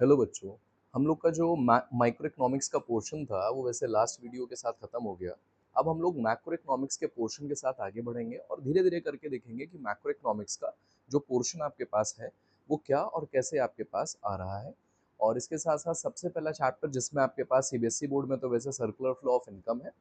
Hello बच्चों, हम लोग का जो माइक्रो इकोनॉमिक्स का पोर्शन था वो वैसे लास्ट वीडियो के साथ खत्म हो गया। अब हम लोग मैक्रो इकोनॉमिक्स के पोर्शन के साथ आगे बढ़ेंगे और धीरे धीरे करके देखेंगे कि मैक्रो इकोनॉमिक्स का जो पोर्शन आपके पास है वो क्या और कैसे आपके पास आ रहा है। और इसके साथ साथ सबसे पहला चैप्टर जिसमें आपके पास सीबीएसई बोर्ड में तो वैसे सर्कुलर फ्लो ऑफ इनकम है,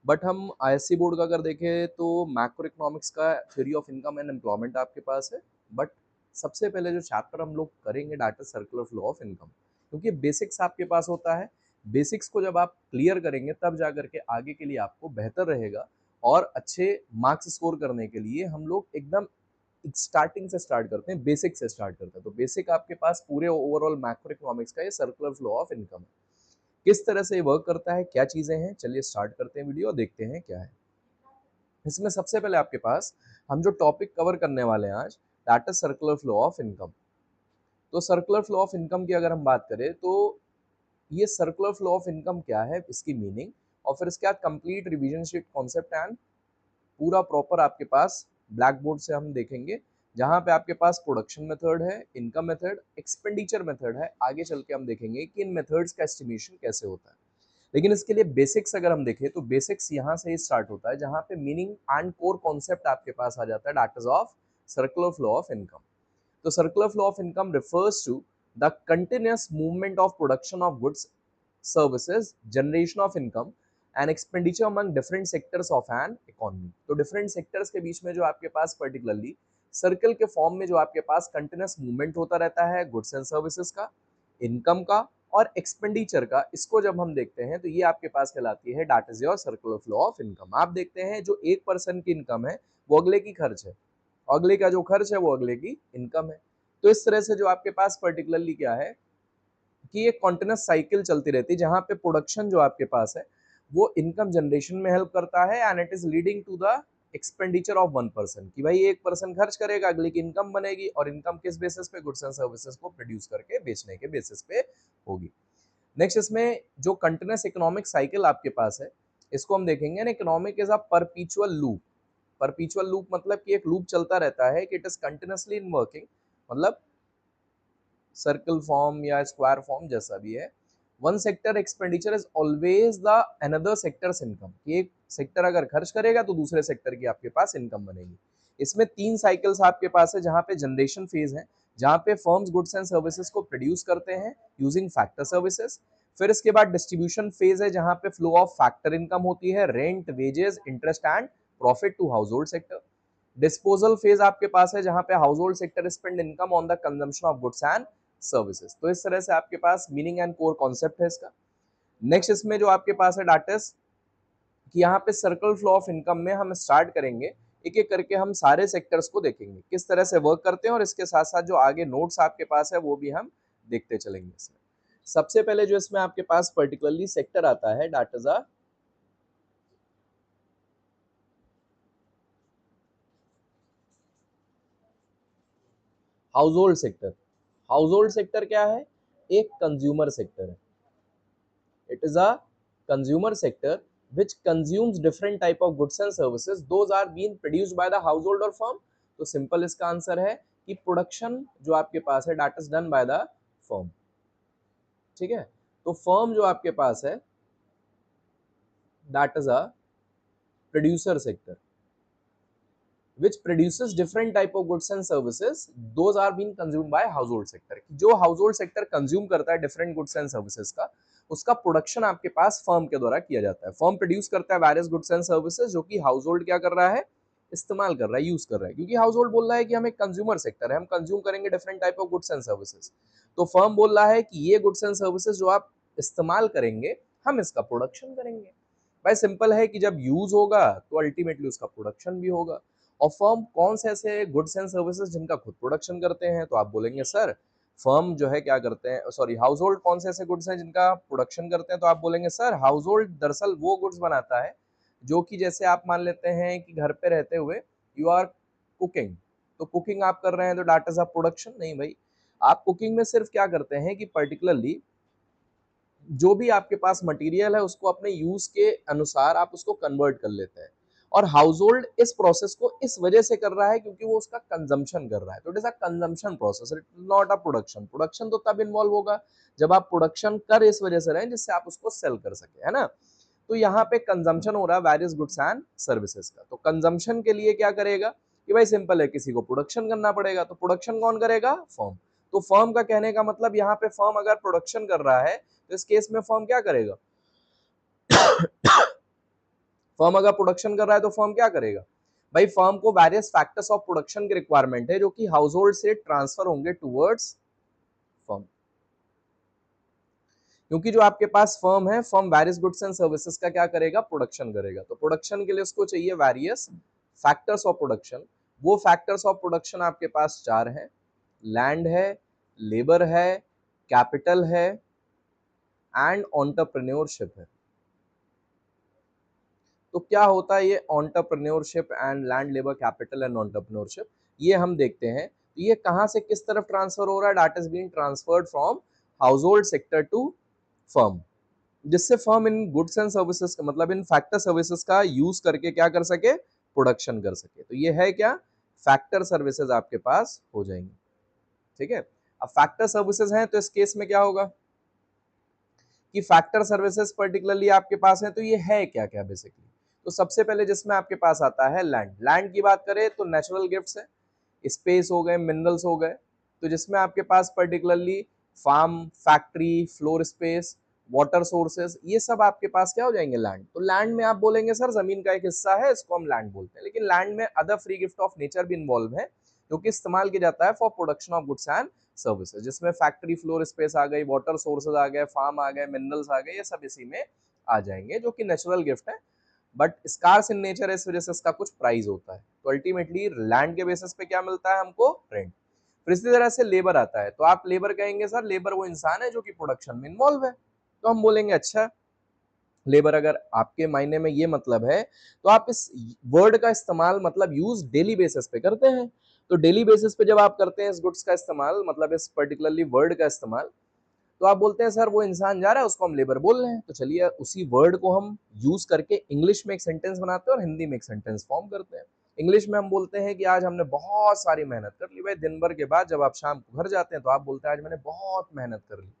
बट हम आईएससी बोर्ड का अगर देखें तो मैक्रो इकोनॉमिक्स का theory of income and employment आपके पास है। बट सबसे पहले जो चैप्टर हम लोग करेंगे that is circular flow of income, क्योंकि बेसिक्स आपके पास होता है। बेसिक्स को जब आप क्लियर करेंगे तब जा करके आगे के लिए आपको बेहतर रहेगा। और अच्छे मार्क्स स्कोर करने के लिए हम लोग एकदम स्टार्टिंग से स्टार्ट करते हैं, बेसिक से स्टार्ट करते हैं। तो बेसिक आपके पास पूरे ओवरऑल मैक्रो इकोनॉमिक्स का ये सर्कुलर फ्लो ऑफ इनकम है। किस तरह से ये वर्क करता है, क्या चीजें हैं, चलिए स्टार्ट करते हैं वीडियो और देखते हैं क्या है इसमें। सबसे पहले आपके पास हम जो टॉपिक कवर करने वाले हैं आज, that is circular flow of income. तो सर्कुलर फ्लो ऑफ इनकम की अगर हम बात करें तो ये सर्कुलर फ्लो ऑफ इनकम क्या है, इसकी मीनिंग, और फिर इसके बाद complete revision sheet concept and पूरा प्रॉपर आपके पास ब्लैक बोर्ड से हम देखेंगे, जहां पे आपके पास प्रोडक्शन मेथड है, इनकम मेथड, एक्सपेंडिचर मेथड है। आगे चल के हम देखेंगे कि इन मेथड्स का एस्टिमेशन कैसे होता है। लेकिन इसके लिए बेसिक्स अगर हम देखें तो बेसिक्स यहाँ से ही स्टार्ट होता है, जहाँ पे मीनिंग एंड कोर कॉन्सेप्ट आपके पास आ जाता है, that is of circular flow of income. तो circular flow of income refers to the continuous movement of production of goods, services, generation of income and expenditure among different sectors of an economy। तो different sectors के बीच में जो आपके पास particularly circle के form में जो आपके पास कंटिन्यूस मूवमेंट होता रहता है गुड्स एंड सर्विसेज का, इनकम का और एक्सपेंडिचर का, इसको जब हम देखते हैं तो ये आपके पास कहलाती है that is your circular flow of income. आप देखते हैं जो एक पर्सन की इनकम है वो अगले की खर्च है, अगले का जो खर्च है वो अगले की इनकम है। तो इस तरह से जो आपके पास पर्टिकुलरली क्या है कि ये कॉन्टिन्यूस साइकिल चलती रहती है, जहां पे प्रोडक्शन जो आपके पास है वो इनकम जनरेशन में हेल्प करता है and it is leading to the expenditure of one person, कि भाई एक पर्सन खर्च करेगा, अगले की इनकम बनेगी, और इनकम किस बेसिस पे, गुड्स एंड सर्विसेज को प्रोड्यूस करके बेचने के बेसिस पे होगी। नेक्स्ट इसमें जो कंटिन्यूस इकोनॉमिक साइकिल आपके पास है इसको हम देखेंगे। An economic is a परपीचुअल loop. परपीचुअल loop मतलब कि एक लूप चलता रहता है, कि it is continuously in working, मतलब सर्कल फॉर्म या स्क्वायर फॉर्म जैसा भी है। One sector expenditure is always the another sectors income, कि एक सेक्टर अगर खर्च करेगा तो दूसरे सेक्टर की आपके पास इनकम बनेगी। इसमें तीन साइकिल्स आपके पास है, जहां पे जनरेशन फेज है, जहां पे फर्म्स गुड्स एंड सर्विसेज को प्रोड्यूस करते हैं यूजिंग फैक्टर सर्विसेज। फिर इसके बाद डिस्ट्रीब्यूशन फेज है, जहां पे फ्लो ऑफ फैक्टर इनकम होती है, rent, wages, interest and profit to household sector. Disposal phase आपके पास है, जहां पे household sector spend income on the consumption of goods and services. तो इस तरह से आपके पास मीनिंग एंड कोर कॉन्सेप्ट है इसका। नेक्स्ट इसमें जो आपके पास है डाटा कि यहाँ पे सर्कल फ्लो ऑफ इनकम में हम स्टार्ट करेंगे, एक एक करके हम सारे सेक्टर्स को देखेंगे किस तरह से वर्क करते हैं, और इसके साथ साथ जो आगे नोट्स आपके पास है वो भी हम देखते चलेंगे इसमें। सबसे पहले जो इसमें आपके पास पर्टिकुलरली सेक्टर आता है that is a house hold sector. House hold sector क्या है? एक कंज्यूमर सेक्टर है। It is a consumer sector which consumes different type of goods and services. Those are being produced by the household or firm. तो simple इसका answer है कि production जो आपके पास है that is done by the firm. ठीक है, तो फर्म जो आपके पास है that is a producer sector which produces different type of goods and services, those are being consumed by household sector। जो household sector consume करता है different goods and services का, उसका प्रोडक्शन आपके पास फर्म के द्वारा किया जाता है। फर्म प्रोड्यूस करता है वेरियस गुड्स एंड सर्विसेज, जो कि हाउस होल्ड क्या कर रहा है, इस्तेमाल कर रहा है, यूज कर रहा है, क्योंकि हाउस होल्ड बोल रहा है कि हम एक कंज्यूमर सेक्टर है, हम कंज्यूम करेंगे different type of goods and services. तो फर्म बोल रहा है कि ये गुड्स एंड सर्विसेज जो आप इस्तेमाल करेंगे हम इसका प्रोडक्शन करेंगे। भाई सिंपल है कि जब यूज होगा तो अल्टीमेटली उसका प्रोडक्शन भी होगा। और फर्म कौन से ऐसे गुड्स एंड सर्विसेज जिनका खुद प्रोडक्शन करते हैं, तो आप बोलेंगे सर फर्म जो है क्या करते हैं, सॉरी हाउस होल्ड कौन से ऐसे गुड्स हैं जिनका प्रोडक्शन करते हैं, तो आप बोलेंगे सर हाउस होल्ड दरअसल वो गुड्स बनाता है जो कि जैसे आप मान लेते हैं कि घर पे रहते हुए यू आर कुकिंग, तो कुकिंग आप कर रहे हैं तो दैट इज अ प्रोडक्शन। नहीं भाई, आप कुकिंग में सिर्फ क्या करते हैं कि पर्टिकुलरली जो भी आपके पास मटेरियल है उसको अपने यूज के अनुसार आप उसको कन्वर्ट कर लेते हैं। और हाउस होल्ड इस प्रोसेस को इस वजह से कर रहा है क्योंकि वो उसका कंजम्पशन कर रहा है, तो it is a consumption process, it is not a production. Production तो तब इन्वॉल्व होगा जब आप प्रोडक्शन कर इस वजह से रहे हैं जिससे आप उसको सेल कर सके, है ना। तो यहाँ पे कंजम्पशन हो रहा है वेरियस गुड्स एंड सर्विसेज का। तो कंजम्पशन के लिए क्या करेगा कि भाई सिंपल है, किसी को प्रोडक्शन करना पड़ेगा, तो प्रोडक्शन कौन करेगा? फर्म। तो फर्म का कहने का मतलब यहाँ पे फर्म अगर प्रोडक्शन कर रहा है तो इस केस में फर्म क्या करेगा? फर्म अगर प्रोडक्शन कर रहा है तो फर्म क्या करेगा भाई? फर्म को वेरियस फैक्टर्स ऑफ प्रोडक्शन की रिक्वायरमेंट है जो कि हाउस होल्ड से ट्रांसफर होंगे टुवर्ड्स फर्म, क्योंकि जो आपके पास फर्म है, firm various goods and services का क्या करेगा? प्रोडक्शन करेगा। तो प्रोडक्शन के लिए उसको चाहिए वेरियस फैक्टर्स ऑफ प्रोडक्शन। वो फैक्टर्स ऑफ प्रोडक्शन आपके पास चार हैं, लैंड है, लेबर है, कैपिटल है एंड एंटरप्रेन्योरशिप है। तो क्या होता है ये entrepreneurship and land labour capital and entrepreneurship, ये हम देखते हैं। ये कहां से किस तरफ ट्रांसफर हो रहा है? That is being transferred from household sector to firm, जिससे firm in goods and services का मतलब इन फैक्टर सर्विसेज का यूज करके क्या कर सके? प्रोडक्शन कर सके। तो ये है क्या? फैक्टर सर्विसेज आपके पास हो जाएंगे, ठीक है। अब फैक्टर सर्विसेज हैं तो इस केस में क्या होगा कि फैक्टर सर्विसेज पर्टिकुलरली आपके पास है, तो ये है क्या क्या बेसिकली? तो सबसे पहले जिसमें आपके पास आता है लैंड। लैंड की बात करें तो नेचुरल गिफ्ट्स है, स्पेस हो गए, मिनरल्स हो गए। तो जिसमें आपके पास particularly farm, factory, floor space, water sources, ये सब आपके पास क्या हो जाएंगे? लैंड। तो लैंड में आप बोलेंगे सर जमीन का एक हिस्सा है, इसको हम लैंड बोलते हैं, लेकिन लैंड में other free gift of nature भी इन्वॉल्व है जो कि इस्तेमाल किया जाता है for production of goods and services, जिसमें फैक्ट्री फ्लोर स्पेस आ गई, वाटर सोर्सेज आ गए, फार्म आ गए, मिनरल्स आ गए, ये सब इसी में आ जाएंगे जो कि नेचुरल गिफ्ट है, बट स्कार्स इन नेचर, इस वजह से इसका कुछ प्राइस होता है। तो अल्टीमेटली लैंड के बेसिस पे क्या मिलता है हमको? रेंट। फिर इसी तरह से लेबर आता है, तो आप लेबर कहेंगे सर लेबर वो इंसान है जो कि प्रोडक्शन में इन्वॉल्व है, तो हम बोलेंगे अच्छा लेबर अगर आपके मायने में ये मतलब है तो आप इस वर्ड का इस्तेमाल मतलब यूज डेली बेसिस पे करते हैं। तो डेली बेसिस पे जब आप करते हैं इस गुड्स का इस्तेमाल मतलब इस पर्टिकुलरली वर्ड का इस्तेमाल, तो आप बोलते हैं सर वो इंसान जा रहा है उसको हम लेबर बोल रहे हैं। तो चलिए उसी वर्ड को हम यूज करके इंग्लिश में एक सेंटेंस बनाते हैं और हिंदी में एक सेंटेंस फॉर्म करते हैं। इंग्लिश में हम बोलते हैं कि आज हमने बहुत सारी मेहनत कर ली। भाई दिन भर के बाद जब आप शाम को घर जाते हैं तो आप बोलते हैं आज मैंने बहुत मेहनत कर ली,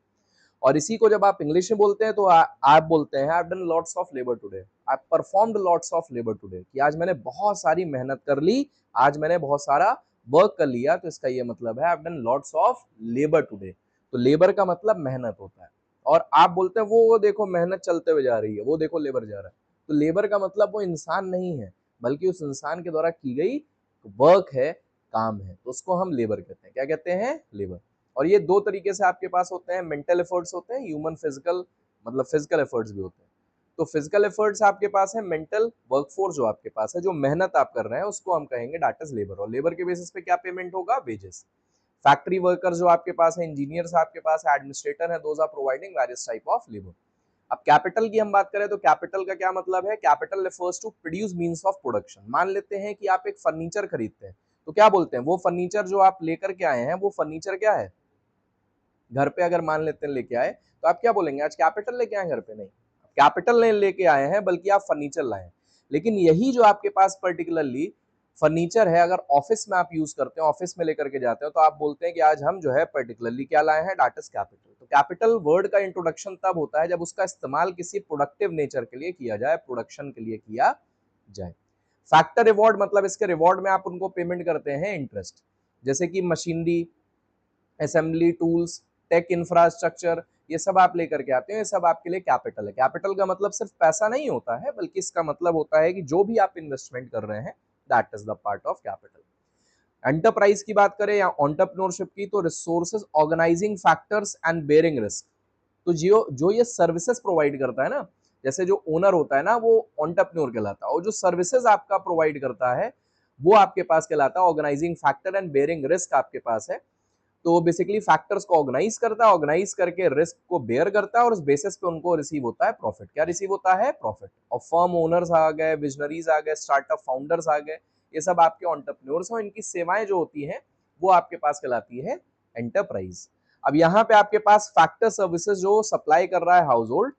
और इसी को जब आप इंग्लिश में बोलते हैं तो आप बोलते हैं I have done lots of labour today, I performed lots of labour today, कि आज मैंने बहुत सारी मेहनत कर ली, आज मैंने बहुत सारा वर्क कर लिया। तो इसका ये मतलब है I have done lots of labour today. तो लेबर का मतलब मेहनत होता है, और आप बोलते हैं वो देखो मेहनत चलते हुए जा रही है, वो देखो लेबर जा रहा है। तो लेबर का मतलब वो इंसान नहीं है, बल्कि उस इंसान के द्वारा की गई वर्क है, काम है, तो उसको हम लेबर कहते हैं। क्या कहते हैं? लेबर। और ये दो तरीके से आपके पास होते हैं, मेंटल एफर्ट्स होते हैं, ह्यूमन फिजिकल मतलब फिजिकल एफर्ट्स भी होते हैं। तो फिजिकल एफर्ट्स आपके पास है, मेंटल वर्कफोर्स जो आपके पास है, जो मेहनत आप कर रहे हैं उसको हम कहेंगे दैट इज लेबर। और लेबर के बेसिस पे क्या पेमेंट होगा? वेजेस। फैक्ट्री वर्कर जो आपके पास है, इंजीनियर्स आपके पास है, एडमिनिस्ट्रेटर है, those are providing various type of labour. अब कैपिटल की हम बात करें तो कैपिटल का क्या मतलब है? Capital refers to produce means of production. मान लेते हैं कि आप एक फर्नीचर खरीदते हैं, तो क्या बोलते हैं? वो फर्नीचर जो आप लेकर के आए हैं वो फर्नीचर क्या है? घर पे अगर मान लेते हैं लेके आए तो आप क्या बोलेंगे? आज कैपिटल लेके आए घर पे? नहीं, कैपिटल नहीं लेके आए हैं बल्कि आप फर्नीचर लाए हैं। लेकिन यही जो आपके पास पर्टिकुलरली फर्नीचर है, अगर ऑफिस में आप यूज करते हैं, ऑफिस में लेकर के जाते हो, तो आप बोलते हैं कि आज हम जो है पर्टिकुलरली क्या लाए हैं? That is capital. तो कैपिटल वर्ड का इंट्रोडक्शन तब होता है जब उसका इस्तेमाल किसी प्रोडक्टिव नेचर के लिए किया जाए, प्रोडक्शन के लिए किया जाए। फैक्टर रिवॉर्ड मतलब इसके रिवॉर्ड में आप उनको पेमेंट करते हैं इंटरेस्ट, जैसे कि machinery, assembly tools, tech infrastructure, ये सब आप लेकर के आते हैं, ये सब आपके लिए कैपिटल है। कैपिटल का मतलब सिर्फ पैसा नहीं होता है, बल्कि इसका मतलब होता है कि जो भी आप इन्वेस्टमेंट कर रहे हैं that is the part of capital. Enterprise की बात करें या एंटरप्रेन्योरशिप की, तो resources, organising factors and bearing risk. तो जो जो ये सर्विसेज प्रोवाइड करता है ना, जैसे जो ओनर होता है ना वो एंटरप्रेन्योर कहलाता है, और जो सर्विसेज आपका प्रोवाइड करता है वो आपके पास कहलाता है organising factor and bearing risk आपके पास है। तो बेसिकली फैक्टर्स को ऑर्गेनाइज करता है, ऑर्गेनाइज करके रिस्क को बेयर करता है, और उस बेसिस पे उनको रिसीव होता है प्रॉफिट। क्या रिसीव होता है? प्रॉफिट। और फर्म ओनर्स आ गए, विजनरीज आ गए, स्टार्टअप फाउंडर्स आ गए, ये सब आपके एंटरप्रेन्योर्स हैं। इनकी सेवाएं जो होती हैं वो आपके पास कहलाती है एंटरप्राइज। अब यहाँ पे आपके पास फैक्टर सर्विसेज जो सप्लाई कर रहा है हाउस होल्ड,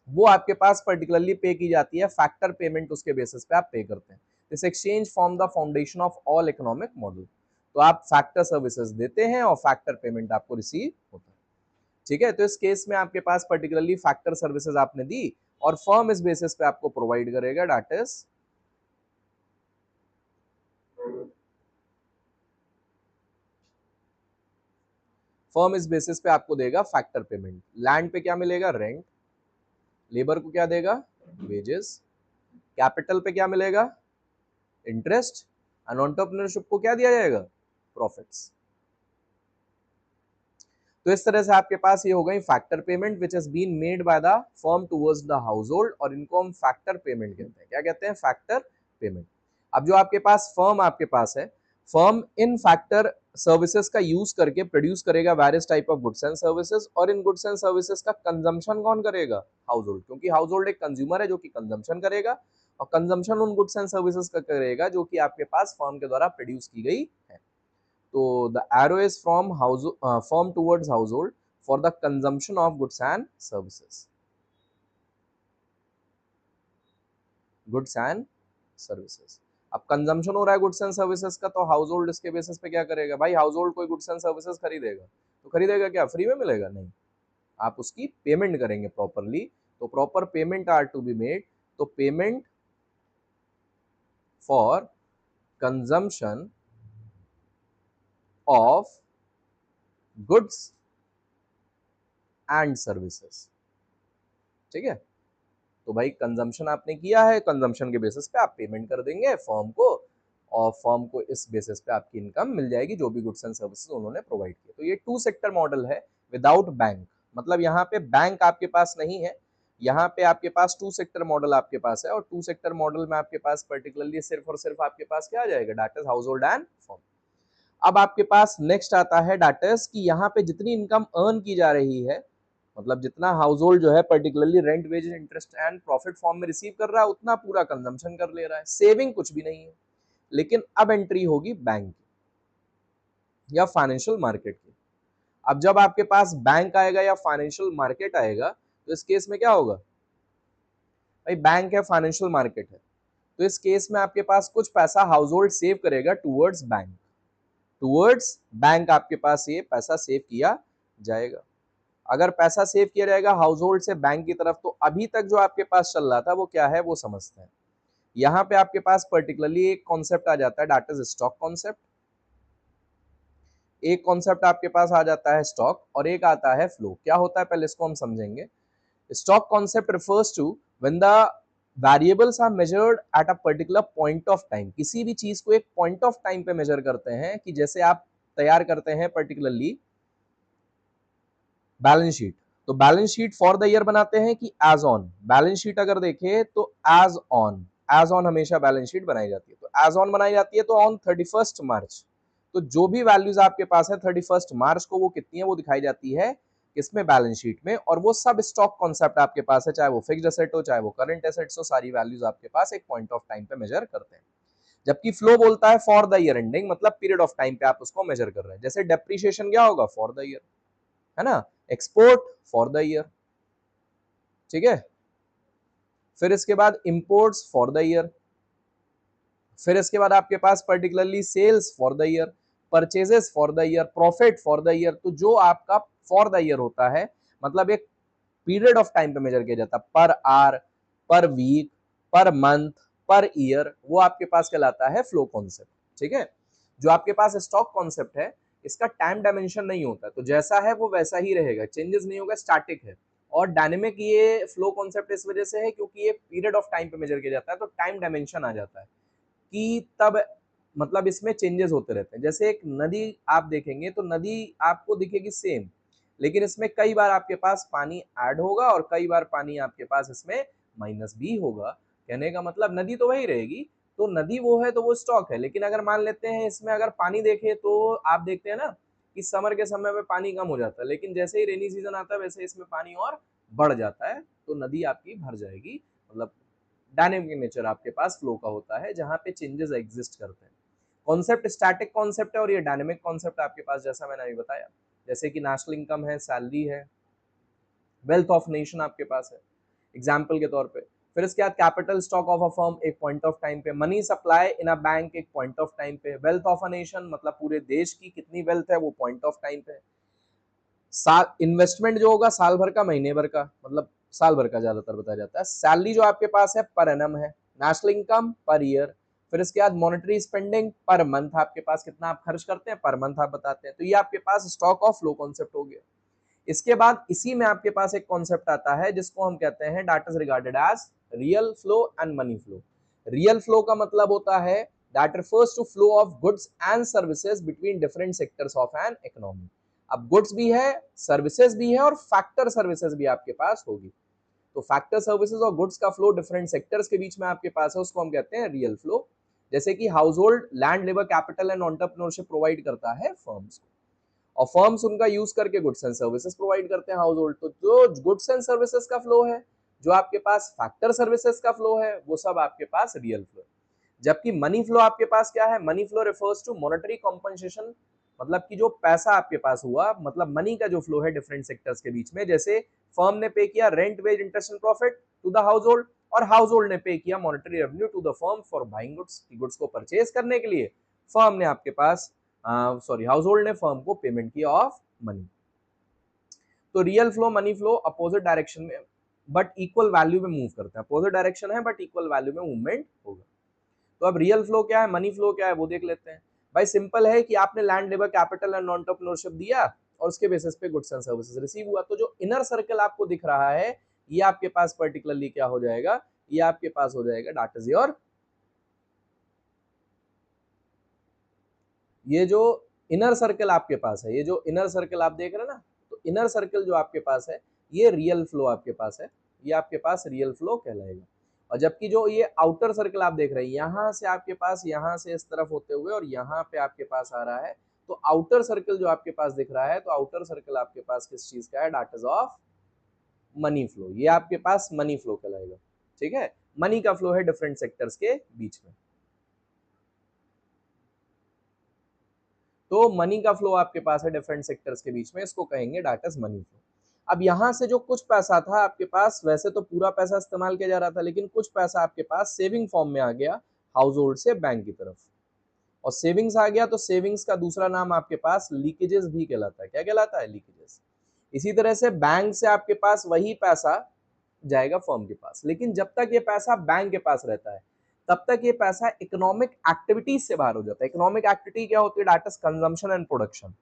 वो आपके पास पर्टिकुलरली पे की जाती है, फैक्टर पेमेंट उसके बेसिस पे आप पे करते हैं। This exchange form the foundation of all economic model. तो आप फैक्टर सर्विसेज देते हैं और फैक्टर पेमेंट आपको रिसीव होता है। ठीक है, तो इस केस में आपके पास पर्टिकुलरली फैक्टर सर्विसेज आपने दी और फर्म इस बेसिस पे आपको प्रोवाइड करेगा, दैट इज फर्म इस बेसिस पे आपको देगा फैक्टर पेमेंट। लैंड पे क्या मिलेगा? रेंट। लेबर को क्या देगा? वेजेस। कैपिटल पे क्या मिलेगा? इंटरेस्ट। एंड एंटरप्रेन्योरशिप को क्या दिया जाएगा? प्रॉफिट्स। तो इस तरह से आपके पास ये हो गई factor payment which has been made by the firm towards the household, और इनको हम फैक्टर पेमेंट कहते हैं। क्या कहते हैं? Factor payment. अब जो आपके पास फर्म आपके पास है, फर्म इन फैक्टर सर्विसेज का यूज करके प्रोड्यूस करेगा various type of goods and services, और इन गुड्स एंड सर्विसेज का कंजम्पशन कौन करेगा? हाउस होल्ड, क्योंकि हाउस होल्ड एक कंज्यूमर है जो कि कंजम्पशन करेगा, और कंजम्पशन उन गुड्स एंड सर्विसेज का करेगा जो कि आपके पास फर्म के द्वारा प्रोड्यूस की गई है। So the arrow is from firm towards household for the consumption of goods and services. Goods and services. अब कंजम्पशन हो रहा है गुड्स एंड सर्विसेज का, तो हाउस होल्ड इसके बेसिस पे क्या करेगा? भाई हाउस होल्ड कोई गुड्स एंड सर्विसेज खरीदेगा तो खरीदेगा क्या? फ्री में मिलेगा? नहीं, आप उसकी पेमेंट करेंगे प्रॉपरली। तो proper payment are to be made. तो payment for consumption of goods and services. ठीक है, तो भाई कंजम्पशन आपने किया है, कंजम्पशन के बेसिस पे आप पेमेंट कर देंगे फर्म को, और फर्म को इस बेसिस पे आपकी इनकम मिल जाएगी जो भी गुड्स एंड सर्विसेज उन्होंने प्रोवाइड किए। तो ये टू सेक्टर मॉडल है विदाउट बैंक। मतलब यहाँ पे बैंक आपके पास नहीं है, यहाँ पे आपके पास टू सेक्टर मॉडल आपके पास है, और टू सेक्टर मॉडल में आपके पास पर्टिकुलरली सिर्फ और सिर्फ आपके पास क्या आ जाएगा? That is house hold and firm. अब आपके पास नेक्स्ट आता है डाटस कि यहाँ पे जितनी इनकम अर्न की जा रही है, मतलब जितना हाउस होल्ड जो है particularly rent, wages, interest and profit form में रिसीव कर रहा है, उतना पूरा कंजम्पशन कर ले रहा है, सेविंग कुछ भी नहीं है। लेकिन अब एंट्री होगी बैंक की या फाइनेंशियल मार्केट की। अब जब आपके पास बैंक आएगा या फाइनेंशियल मार्केट आएगा, तो इस केस में क्या होगा? भाई बैंक है, फाइनेंशियल मार्केट है, तो इस केस में आपके पास कुछ पैसा हाउस होल्ड सेव करेगा टूवर्ड्स बैंक। टूवर्ड्स बैंक आपके पास ये पैसा सेव किया जाएगा। अगर पैसा सेव किया जाएगा हाउस होल्ड से बैंक की तरफ, तो अभी तक जो आपके पास चल रहा था वो क्या है वो समझते हैं। यहाँ पे आपके पास पर्टिकुलरली एक कॉन्सेप्ट आ जाता है, दैट इज स्टॉक कॉन्सेप्ट। एक कॉन्सेप्ट आपके पास आ जाता है स्टॉक, और एक आता है फ्लो। क्या होता है पहले इसको हम समझेंगे। Stock concept refers to when the variables are measured at a particular point of time. किसी भी चीज को एक पॉइंट ऑफ टाइम पे मेजर करते हैं, कि जैसे आप तैयार करते हैं पर्टिकुलरली बैलेंस शीट, तो balance sheet for the year बनाते हैं कि एज ऑन। बैलेंस शीट अगर देखें तो एज ऑन हमेशा बैलेंस शीट बनाई जाती है। तो एज ऑन बनाई जाती है तो ऑन 31 मार्च। तो जो भी वैल्यूज आपके पास है 31 मार्च को वो कितनी है वो दिखाई जाती है किसमें? बैलेंस शीट में। और वो सब स्टॉक कॉन्सेप्ट आपके पास है, चाहे वो फिक्स्ड एसेट हो चाहे वो करंट एसेट्स हो, सारी वैल्यूज आपके पास एक पॉइंट ऑफ टाइम पे मेजर करते हैं। जबकि फ्लो बोलता है फॉर द ईयर एंडिंग, मतलब पीरियड ऑफ टाइम पे आप उसको मेजर कर रहे हैं। जैसे डेप्रीशिएशन क्या होगा? फॉर द ईयर, है ना। एक्सपोर्ट फॉर द ईयर, ठीक है। फिर इसके बाद इंपोर्ट्स फॉर द ईयर, फिर इसके बाद आपके पास particularly sales for the year, purchases for the year, profit for the year. तो जो आपका फॉर द ईयर होता है, मतलब एक पीरियड ऑफ टाइम पे मेजर किया जाता है, पर आवर, पर week, per month, per year, वो आपके पास कहलाता है फ्लो कॉन्सेप्ट। ठीक है, जो आपके पास स्टॉक कॉन्सेप्ट है, इसका टाइम डायमेंशन नहीं होता, तो जैसा है वो वैसा ही रहेगा, चेंजेस नहीं होगा, स्टैटिक है। और डायनेमिक ये फ्लो कॉन्सेप्ट इस वजह से है क्योंकि ये पीरियड ऑफ टाइम पे मेजर किया जाता है, तो टाइम डायमेंशन आ जाता है कि तब मतलब इसमें चेंजेस होते रहते हैं। जैसे एक नदी आप देखेंगे तो नदी आपको दिखेगी सेम, लेकिन इसमें कई बार आपके पास पानी ऐड होगा और कई बार पानी आपके पास इसमें माइनस भी होगा। कहने का मतलब नदी तो वही रहेगी, तो नदी वो है तो वो स्टॉक है। लेकिन अगर मान लेते हैं इसमें अगर पानी देखे तो आप देखते हैं ना कि समर के समय में पानी कम हो जाता है, लेकिन जैसे ही रेनी सीजन आता है वैसे इसमें पानी और बढ़ जाता है, तो नदी आपकी भर जाएगी। मतलब डायनेमिक नेचर आपके पास फ्लो का होता है जहां पे चेंजेस एग्जिस्ट करते हैं। कॉन्सेप्ट स्टैटिक कॉन्सेप्ट है और ये डायनेमिक कॉन्सेप्ट आपके पास, जैसा मैंने अभी बताया, जैसे कि नेशनल इनकम है, सैलरी है, वेल्थ ऑफ नेशन आपके पास है। एग्जाम्पल के तौर पे। फिर इसके बाद capital stock of a firm एक पॉइंट ऑफ टाइम पे, money supply in a bank एक पॉइंट ऑफ टाइम पे, वेल्थ ऑफ अ नेशन मतलब पूरे देश की कितनी वेल्थ है वो पॉइंट ऑफ टाइम पे, साल इन्वेस्टमेंट जो होगा साल भर का महीने भर का, मतलब साल भर का ज्यादातर बताया जाता है, सैलरी जो आपके पास है पर एनम है, नेशनल इनकम पर ईयर, फिर इसके बाद मॉनेटरी स्पेंडिंग पर मंथ, आपके पास कितना आप खर्च करते हैं पर मंथ आप बताते हैं। तो ये आपके पास स्टॉक ऑफ फ्लो कॉन्सेप्ट हो गया। इसके बाद इसी में आपके पास एक कॉन्सेप्ट आता है जिसको हम कहते हैं that is regarded as real flow and money flow. Real flow का मतलब होता है that refers to flow of goods and services between different sectors of an economy. अब गुड्स भी है, सर्विसेज भी है और फैक्टर सर्विसेज भी आपके पास होगी। तो फैक्टर सर्विसेज और गुड्स का फ्लो डिफरेंट सेक्टर्स के बीच में आपके पास है, उसको हम कहते हैं रियल फ्लो। जैसे कि house hold land labour capital and entrepreneurship provide करता है फर्म्स को, और फर्म्स उनका यूज करके गुड्स एंड सर्विसेज प्रोवाइड करते हैं हाउस होल्ड। तो जो गुड्स एंड सर्विसेज का फ्लो है, जो आपके पास फैक्टर सर्विसेज का फ्लो है, वो सब आपके पास रियल फ्लो है। जबकि मनी फ्लो आपके पास क्या है, money flow refers to monetary compensation, मतलब कि जो पैसा आपके पास हुआ, मतलब मनी का जो फ्लो है डिफरेंट सेक्टर्स के बीच में। जैसे फर्म ने पे किया rent wage interest and profit to the household, और हाउस होल्ड ने पे किया monetary revenue to the firm for buying goods, goods को परचेज करने के लिए फर्म ने आपके पास हाउस होल्ड ने फर्म को पेमेंट किया ऑफ मनी। तो real flow money flow opposite direction में बट इक्वल वैल्यू में मूव करते हैं, अपोजिट डायरेक्शन है बट इक्वल वैल्यू में मूवमेंट होगा। तो अब रियल फ्लो क्या है, मनी फ्लो क्या है, वो देख लेते हैं। भाई सिंपल है कि आपने land labour capital and entrepreneurship दिया और उसके बेसिस पे गुड्स एंड सर्विसेज रिसीव हुआ। तो जो इनर सर्कल आपको दिख रहा है ये आपके पास पर्टिकुलरली क्या हो जाएगा, ये आपके पास हो जाएगा दैट इज योर, ये जो इनर सर्कल आपके पास है, ये जो इनर सर्कल आप देख रहे हैं ना, तो इनर सर्कल जो आपके पास है ये रियल फ्लो आपके पास है, ये आपके पास रियल फ्लो कहलाएगा। और जबकि जो ये आउटर सर्कल आप देख रहे हैं, यहां से आपके पास, यहां से इस तरफ होते हुए और यहाँ पे आपके पास आ रहा है, तो आउटर सर्कल जो आपके पास दिख रहा है, तो आउटर सर्कल आपके पास किस चीज का है, that is of money flow, ये आपके पास मनी फ्लो कहलाएगा। ठीक है, मनी का फ्लो है डिफरेंट सेक्टर्स के बीच में। तो मनी का फ्लो आपके पास है डिफरेंट सेक्टर्स के बीच में, इसको कहेंगे दैट इज मनी फ्लो। अब यहां से जो कुछ पैसा था आपके पास, वैसे तो पूरा पैसा इस्तेमाल किया जा रहा था, लेकिन कुछ पैसा आपके पास सेविंग फॉर्म में आ गया हाउस होल्ड से बैंक की तरफ, और सेविंग्स आ गया, तो सेविंग्स का दूसरा नाम आपके पास लीकेजेस भी कहलाता है। क्या कहलाता है, लीकेजेस। इसी तरह से बैंक से आपके पास वही पैसा जाएगा फर्म के पास, लेकिन जब तक ये पैसा बैंक के पास रहता है तब तक ये पैसा इकोनॉमिक एक्टिविटीज से बाहर हो जाता है। इकोनॉमिक एक्टिविटी क्या होती है, that is consumption and production.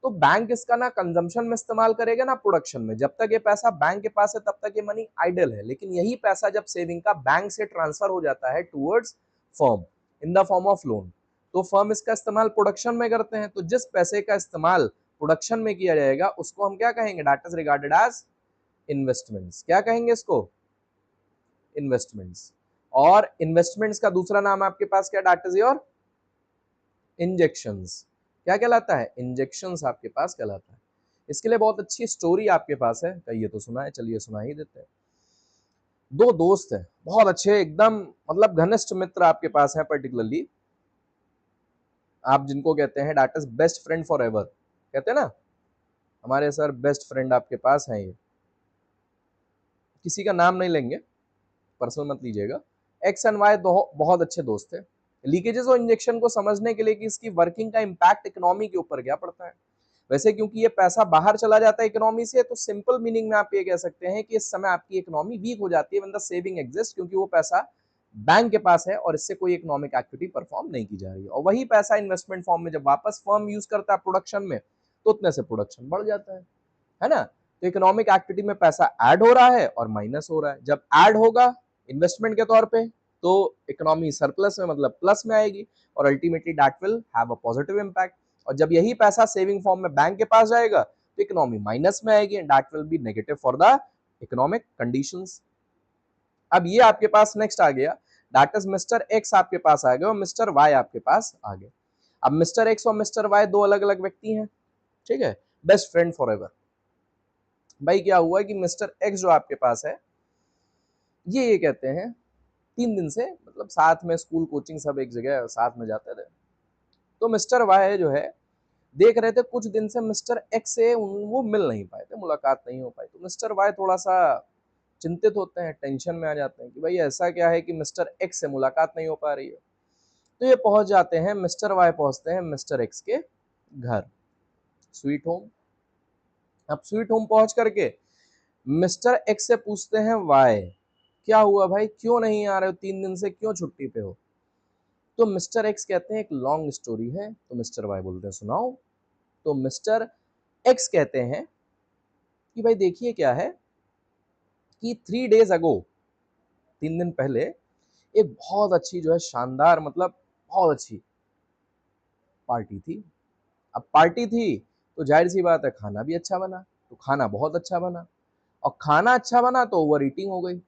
तो बैंक इसका ना कंजम्पशन में इस्तेमाल करेगा ना प्रोडक्शन में। जब तक ये पैसा बैंक के पास है तब तक ये मनी आइडल है, लेकिन यही पैसा जब सेविंग का बैंक से ट्रांसफर हो जाता है towards firm in the form of loan, तो फर्म इसका इस्तेमाल प्रोडक्शन में करते हैं। तो जिस पैसे का इस्तेमाल प्रोडक्शन में किया जाएगा उसको हम क्या कहेंगे, that is regarded as investments. क्या कहेंगे इसको, इन्वेस्टमेंट्स। और इन्वेस्टमेंट्स का दूसरा नाम आपके पास क्या, दैट इज योर इंजेक्शंस। क्या कहलाता है, इंजेक्शंस आपके पास कहलाता है। इसके लिए बहुत अच्छी स्टोरी आपके पास है, कहिए तो सुना है, चलिए सुना ही देते हैं। दो दोस्त हैं बहुत अच्छे एकदम, मतलब घनिष्ठ मित्र आपके पास हैं, पर्टिकुलरली आप जिनको कहते हैं that is best friend for ever, कहते हैं ना हमारे सर बेस्ट फ्रेंड आपके पास हैं। ये किसी का नाम नहीं लेंगे, पर्सनल मत लीजिएगा। एक्स एंड वाई बहुत अच्छे दोस्त थे। लीकेजेस और इंजेक्शन को समझने के लिए कि इसकी वर्किंग का इम्पैक्ट इकोनॉमी के ऊपर क्या पड़ता है, वैसे क्योंकि ये पैसा बाहर चला जाता है इकोनॉमी से, तो सिंपल मीनिंग में आप ये कह सकते हैं कि इस समय आपकी इकोनॉमी वीक हो जाती है व्हेन द सेविंग एग्जिस्ट, क्योंकि वो पैसा बैंक के पास है और इससे कोई इकोनॉमिक एक्टिविटी परफॉर्म नहीं की जा रही है। और वही पैसा इन्वेस्टमेंट फॉर्म में जब वापस फर्म यूज करता है प्रोडक्शन में, तो उतने से प्रोडक्शन बढ़ जाता है ना। तो इकोनॉमिक एक्टिविटी में पैसा ऐड हो रहा है और माइनस हो रहा है। जब ऐड होगा इन्वेस्टमेंट के तौर पे तो इकोनॉमी सरप्लस में मतलब प्लस में आएगी, और ultimately that will have a positive impact. और जब यही पैसा सेविंग फॉर्म में बैंक के पास जाएगा तो इकोनॉमी माइनस में आएगी, and that will be negative for the economic conditions. अब ये आपके पास नेक्स्ट आ गया, दैट इज मिस्टर एक्स आपके पास आ गया और मिस्टर वाई आपके पास आ गया। अब मिस्टर एक्स और मिस्टर वाई दो अलग अलग व्यक्ति हैं, ठीक है, बेस्ट फ्रेंड फॉर एवर। भाई क्या हुआ कि मिस्टर एक्स जो आपके पास है, ये कहते हैं 3 दिन से मतलब साथ में स्कूल कोचिंग सब एक जगह साथ में जाते थे। तो मिस्टर वाई जो है देख रहे थे कुछ दिन से मिस्टर एक्स से वो मिल नहीं पाए थे, मुलाकात नहीं हो पाई। तो मिस्टर वाई थोड़ा सा चिंतित होते हैं, टेंशन में आ जाते हैं कि भाई ऐसा क्या है कि मिस्टर एक्स से मुलाकात नहीं हो पा रही है। तो ये पहुंच जाते हैं, मिस्टर वाई पहुंचते हैं मिस्टर एक्स के घर, स्वीट होम। अब स्वीट होम पहुंच करके मिस्टर एक्स से पूछते हैं वाई, क्या हुआ भाई, क्यों नहीं आ रहे हो, 3 दिन से क्यों छुट्टी पे हो? तो मिस्टर एक्स कहते हैं एक लॉन्ग स्टोरी है। तो मिस्टर वाई बोलते हैं सुनाओ। तो मिस्टर एक्स कहते हैं कि भाई देखिए क्या है कि 3 days अगो, 3 दिन पहले एक बहुत अच्छी जो है शानदार, मतलब बहुत अच्छी पार्टी थी। अब पार्टी थी तो जाहिर सी बात है खाना भी अच्छा बना, तो खाना बहुत अच्छा बना, और खाना अच्छा बना तो ओवर ईटिंग हो गई।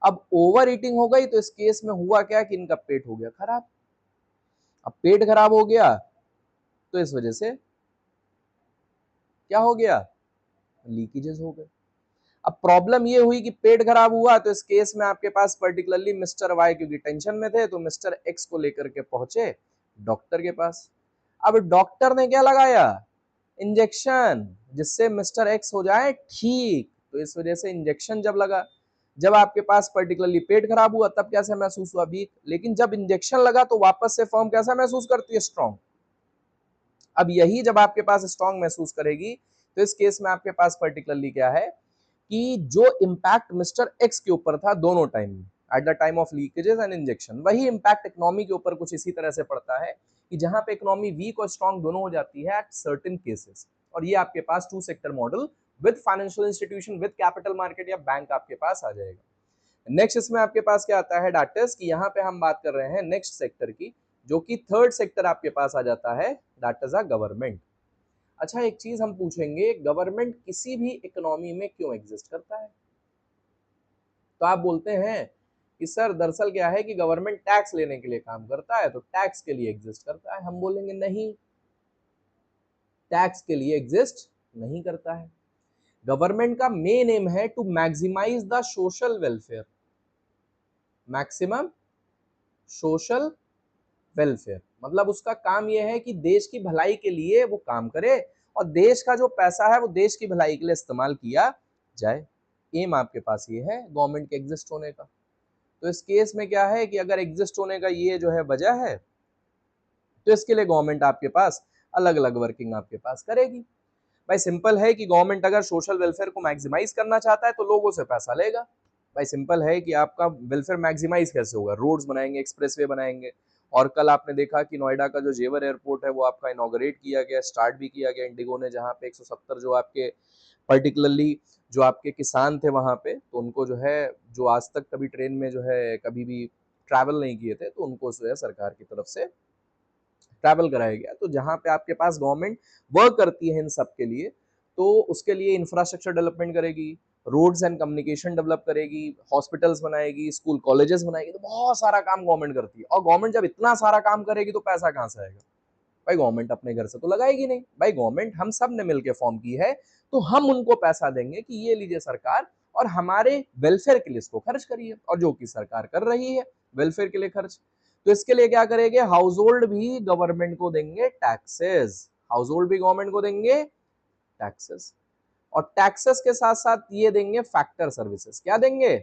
अब ओवर ईटिंग हो गई तो इस केस में हुआ क्या कि इनका पेट हो गया खराब। अब पेट खराब हो गया तो इस वजह से क्या हो गया, लीकेजेस हो गए। अब प्रॉब्लम ये हुई कि पेट खराब हुआ तो इस केस में आपके पास पर्टिकुलरली मिस्टर वाई क्योंकि टेंशन में थे तो मिस्टर एक्स को लेकर के पहुंचे डॉक्टर के पास। अब डॉक्टर ने क्या लगाया, इंजेक्शन, जिससे मिस्टर एक्स हो जाए ठीक। तो इस वजह से इंजेक्शन जब लगा, जब आपके पास पर्टिकुलरली पेट खराब हुआ तब कैसा महसूस हुआ, वीक, लेकिन जब इंजेक्शन लगा तो वापस से फर्म कैसा महसूस करती है, स्ट्रॉन्ग। अब यही जब आपके पास स्ट्रॉन्ग महसूस करेगी तो इस केस में आपके पास पर्टिकुलरली क्या है कि जो इंपैक्ट मिस्टर एक्स के ऊपर था दोनों टाइम में, at the time of leakages and injection, वही इंपैक्ट इकोनॉमी के ऊपर कुछ इसी तरह से पड़ता है कि जहां पे इकोनॉमी वीक और स्ट्रॉन्ग दोनों हो जाती है एट सर्टेन केसेस। और ये आपके पास two sector model with financial institution with capital market या बैंक आपके पास आ जाएगा। नेक्स्ट इसमें आपके पास क्या आता है दैट इज कि यहाँ पे हम बात कर रहे हैं नेक्स्ट सेक्टर की, जो कि थर्ड सेक्टर आपके पास आ जाता है, दैट इज अ गवर्नमेंट। अच्छा एक चीज हम पूछेंगे, गवर्नमेंट किसी भी इकोनॉमी में क्यों एग्जिस्ट करता है? तो आप बोलते हैं कि सर दरअसल क्या है कि गवर्नमेंट टैक्स लेने के लिए काम करता है तो टैक्स के लिए एग्जिस्ट करता है। हम बोलेंगे नहीं, टैक्स के लिए एग्जिस्ट नहीं करता है। गवर्नमेंट का मेन एम है to maximise the social welfare, maximum social welfare, मतलब उसका काम यह है कि देश की भलाई के लिए वो काम करे और देश का जो पैसा है वो देश की भलाई के लिए इस्तेमाल किया जाए। एम आपके पास ये है गवर्नमेंट के एग्जिस्ट होने का। तो इस केस में क्या है कि अगर एग्जिस्ट होने का ये जो है वजह है तो इसके लिए गवर्नमेंट आपके पास अलग अलग वर्किंग आपके पास करेगी। भाई सिंपल है कि गवर्नमेंट अगर सोशल वेलफेयर को मैक्सिमाइज करना चाहता है तो लोगों से पैसा लेगा। भाई सिंपल है कि आपका वेलफेयर मैक्सिमाइज कैसे होगा, रोड्स बनाएंगे, एक्सप्रेसवे बनाएंगे। और कल आपने देखा कि नोएडा का जो जेवर एयरपोर्ट है वो आपका इनॉग्रेट किया गया, स्टार्ट भी किया गया इंडिगो ने, जहाँ पे 170 जो आपके पर्टिकुलरली जो आपके किसान थे वहां पे, तो उनको जो है, जो आज तक कभी ट्रेन में जो है कभी भी ट्रैवल नहीं किए थे, तो उनको जो है सरकार की तरफ से ट्रैवल कराया गया। तो जहाँ पे आपके पास गवर्नमेंट वर्क करती है इन सब के लिए, तो उसके लिए इंफ्रास्ट्रक्चर डेवलपमेंट करेगी, रोड्स एंड कम्युनिकेशन डेवलप करेगी, हॉस्पिटल्स बनाएगी, स्कूल कॉलेजेस बनाएगी, तो बहुत सारा काम गवर्नमेंट करती है। और गवर्नमेंट जब इतना सारा काम करेगी तो पैसा कहाँ से आएगा? भाई गवर्नमेंट अपने घर से तो लगाएगी नहीं, भाई गवर्नमेंट हम सब ने मिलकर फॉर्म की है, तो हम उनको पैसा देंगे कि ये लीजिए सरकार, और हमारे वेलफेयर के लिए इसको खर्च करिए, और जो कि सरकार कर रही है वेलफेयर के लिए खर्च। तो इसके लिए क्या करेंगे, हाउस होल्ड भी गवर्नमेंट को देंगे टैक्सेस, हाउस होल्ड भी गवर्नमेंट को देंगे टैक्सेस। और टैक्सेस के साथ साथ ये देंगे फैक्टर सर्विसेज। क्या देंगे?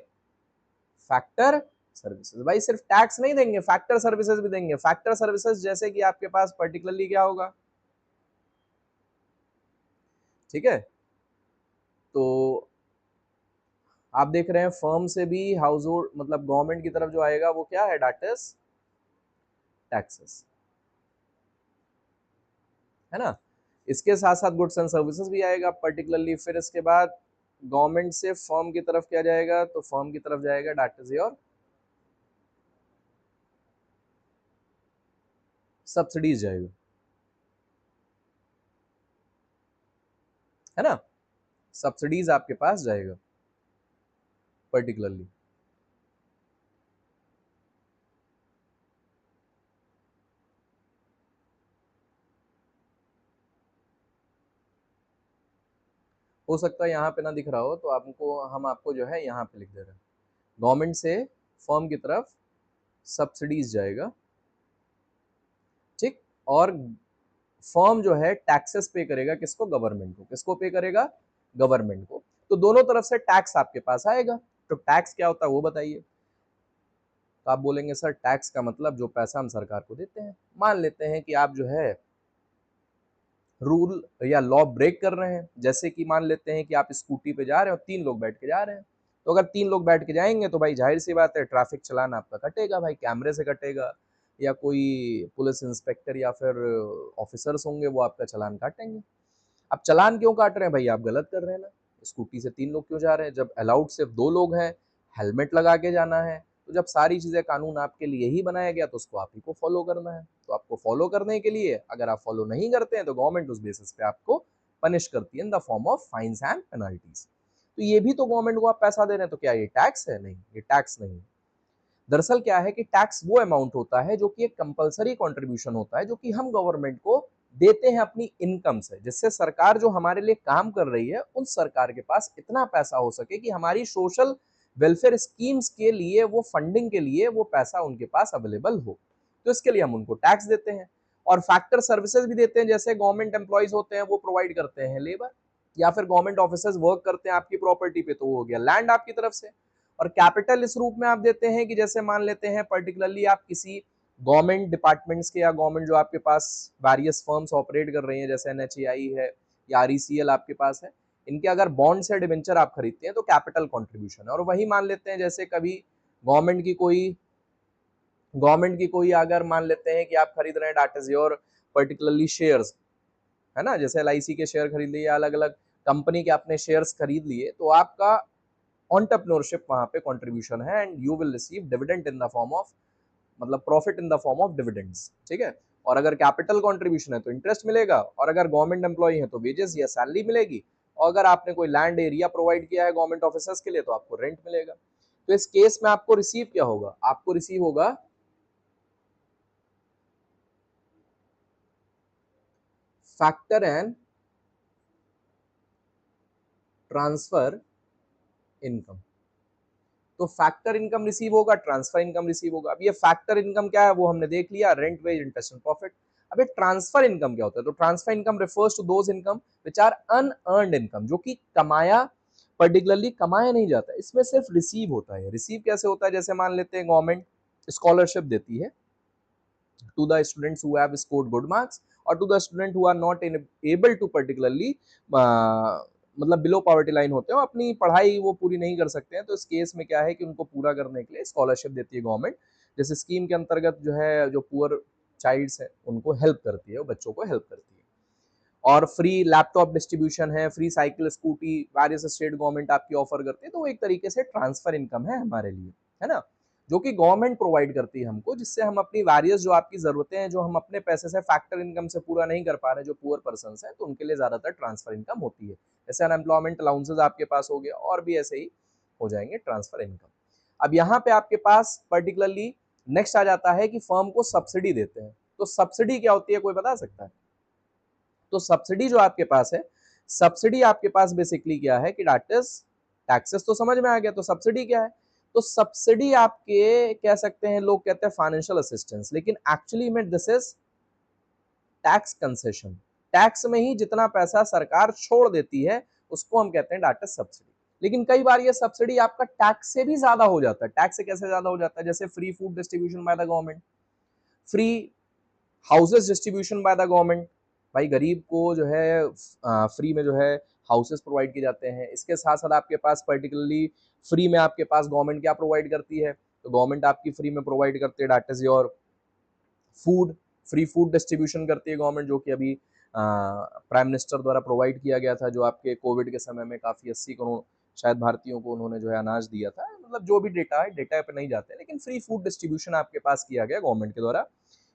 Factor services. भाई सिर्फ टैक्स नहीं देंगे, फैक्टर सर्विसेज भी देंगे। फैक्टर सर्विसेज जैसे कि आपके पास पर्टिकुलरली क्या होगा, ठीक है, तो आप देख रहे हैं फर्म से भी हाउस होल्ड, मतलब गवर्नमेंट की तरफ जो आएगा वो क्या है, दैट इज टैक्सेस, है ना। इसके साथ साथ गुड्स एंड सर्विसेज भी आएगा पर्टिकुलरली। फिर इसके बाद गवर्नमेंट से फर्म की तरफ क्या जाएगा, तो फर्म की तरफ जाएगा दैट इज योर सब्सिडीज जाएगा, है ना, सब्सिडीज आपके पास जाएगा पर्टिकुलरली। हो सकता है यहाँ पे ना दिख रहा हो तो आपको, हम आपको जो है यहाँ पे लिख दे रहे हैं, गवर्नमेंट से फर्म की तरफ सब्सिडीज जाएगा, ठीक। और फर्म जो है टैक्सेस पे करेगा किसको, गवर्नमेंट को। किसको पे करेगा? गवर्नमेंट को। तो दोनों तरफ से टैक्स आपके पास आएगा। तो टैक्स क्या होता है वो बताइए। तो आप बोलेंगे सर टैक्स का मतलब जो पैसा हम सरकार को देते हैं। मान लेते हैं कि आप जो है रूल या लॉ ब्रेक कर रहे हैं, जैसे कि मान लेते हैं कि आप स्कूटी पे जा रहे हो, 3 लोग बैठ के जा रहे हैं, तो अगर 3 लोग बैठ के जाएंगे तो भाई जाहिर सी बात है ट्रैफिक चालान आपका कटेगा भाई, कैमरे से कटेगा, या कोई पुलिस इंस्पेक्टर या फिर ऑफिसर्स होंगे वो आपका चालान काटेंगे। अब चालान क्यों काट रहे हैं भाई, आप गलत कर रहे हैं ना, स्कूटी से 3 लोग क्यों जा रहे हैं, जब अलाउड सिर्फ 2 लोग हैं, हेलमेट लगा के जाना है, तो जब सारी चीजें कानून आपके लिए ही बनाया गया तो उसको आप ही को फॉलो करना है। तो आपको फॉलो करने के लिए अगर आप फॉलो नहीं करते हैं तो गवर्नमेंट उस बेसिस पे आपको पनिश करती है in the form of fines and penalties. तो ये भी तो गवर्नमेंट को आप पैसा दे रहे हैं, तो क्या ये टैक्स है? नहीं, ये टैक्स नहीं। दरअसल क्या है कि टैक्स वो अमाउंट होता है जो कि एक कंपलसरी कंट्रीब्यूशन होता है जो कि हम गवर्नमेंट को देते हैं अपनी इनकम से, जिससे सरकार जो हमारे लिए काम कर रही है उन सरकार के पास इतना पैसा हो सके कि हमारी सोशल वेलफेयर स्कीम्स के लिए, वो फंडिंग के लिए वो पैसा उनके पास अवेलेबल हो। तो इसके लिए हम उनको टैक्स देते हैं। और फैक्टर सर्विसेज भी देते हैं, जैसे गवर्नमेंट एम्प्लॉयज होते हैं वो प्रोवाइड करते हैं लेबर, या फिर गवर्नमेंट ऑफिसर्स वर्क करते हैं आपकी प्रॉपर्टी पे, तो वो हो गया लैंड आपकी तरफ से। और कैपिटल इस रूप में आप देते हैं कि जैसे मान लेते हैं पर्टिकुलरली आप किसी गवर्नमेंट डिपार्टमेंट्स के, या गवर्नमेंट जो आपके पास वेरियस फर्म्स ऑपरेट कर रही हैं जैसे एनएचएआई है या आरईसीएल आपके पास है, इनके अगर बॉन्ड्स या डिवेंचर आप खरीदते हैं तो कैपिटल कंट्रीब्यूशन है। और वही मान लेते हैं जैसे कभी गवर्नमेंट की कोई अगर मान लेते हैं कि आप खरीद रहे हैं डाटा योर पर्टिकुलरली शेयर्स, है ना, जैसे एलआईसी के शेयर खरीद लिए या अलग अलग कंपनी के अपने शेयर्स खरीद लिए, तो आपका एंटरप्रेन्योरशिप वहां पे कंट्रीब्यूशन है, and you will receive dividend in the form of, मतलब profit in the form of dividends, ठीक है। और अगर कैपिटल कंट्रीब्यूशन है तो इंटरेस्ट मिलेगा, और अगर गवर्नमेंट एम्प्लॉई है तो वेजेस या सैलरी मिलेगी, और अगर आपने कोई लैंड एरिया प्रोवाइड किया है गवर्नमेंट ऑफिसर्स के लिए तो आपको रेंट मिलेगा। तो इस केस में आपको रिसीव क्या होगा, आपको रिसीव होगा फैक्टर एंड ट्रांसफर इनकम। तो फैक्टर इनकम रिसीव होगा, ट्रांसफर इनकम रिसीव होगा। अब ये फैक्टर इनकम क्या है वो हमने देख लिया, rent, wage, interest and profit. अब ये ट्रांसफर इनकम क्या होता है, तो transfer income refers to those income which are unearned income, जो कि कमाया, पर्टिकुलरली कमाया नहीं जाता, इसमें सिर्फ रिसीव होता है। रिसीव कैसे होता है, जैसे मान लेते हैं गवर्नमेंट स्कॉलरशिप देती है to the students who have scored good marks, or to the student who are not able to particularly मतलब बिलो पॉवर्टी लाइन होते हैं, अपनी पढ़ाई वो पूरी नहीं कर सकते हैं, तो इस केस में क्या है कि उनको पूरा करने के लिए स्कॉलरशिप देती है गवर्नमेंट। जैसे स्कीम के अंतर्गत जो है जो पुअर चाइल्ड्स है उनको हेल्प करती है, वो बच्चों को हेल्प करती है। और फ्री लैपटॉप डिस्ट्रीब्यूशन है, free cycle, scooty, various state government आपकी ऑफर करती है, तो वो एक तरीके से ट्रांसफर इनकम है हमारे लिए, है ना, जो कि गवर्नमेंट प्रोवाइड करती है हमको, जिससे हम अपनी वेरियस जो आपकी जरूरतें हैं जो हम अपने पैसे से फैक्टर इनकम से पूरा नहीं कर पा रहे, जो पुअर पर्सन है, तो उनके लिए ज्यादातर ट्रांसफर इनकम होती है। जैसे अनएम्प्लॉयमेंट अलाउंसेज आपके पास हो गया, और भी ऐसे ही हो जाएंगे ट्रांसफर इनकम। अब यहाँ पे आपके पास पर्टिकुलरली नेक्स्ट आ जाता है कि फर्म को सब्सिडी देते हैं। तो सब्सिडी क्या होती है, कोई बता सकता है? तो सब्सिडी जो आपके पास है, सब्सिडी आपके पास बेसिकली क्या है कि दैट इज टैक्सेस, तो समझ में आ गया। तो सब्सिडी क्या है, तो सब्सिडी आपके कह सकते हैं, लोग कहते हैं फाइनेंशियल असिस्टेंस, लेकिन एक्चुअली में this is tax concession. Tax में ही जितना पैसा सरकार छोड़ देती है उसको हम कहते हैं दैट इज सब्सिडी। लेकिन कई बार ये सब्सिडी आपका टैक्स से भी ज्यादा हो जाता है। टैक्स से कैसे ज्यादा हो जाता है, जैसे free food distribution by the government, free houses distribution by the government, भाई गरीब को जो है फ्री में जो है हाउसेस प्रोवाइड किए जाते हैं। इसके साथ साथ आपके पास पर्टिकुलरली फ्री में आपके पास गवर्नमेंट क्या प्रोवाइड करती है, तो गवर्नमेंट आपकी फ्री में प्रोवाइड करती है that is your food, free food distribution करती है गवर्नमेंट, जो कि अभी प्राइम मिनिस्टर द्वारा प्रोवाइड किया गया था, जो आपके कोविड के समय में काफ़ी 80 करोड़ शायद भारतीयों को उन्होंने जो है अनाज दिया था। मतलब जो भी डेटा है, डेटा पे नहीं जाते, लेकिन फ्री फूड डिस्ट्रीब्यूशन आपके पास किया गया गवर्नमेंट के द्वारा।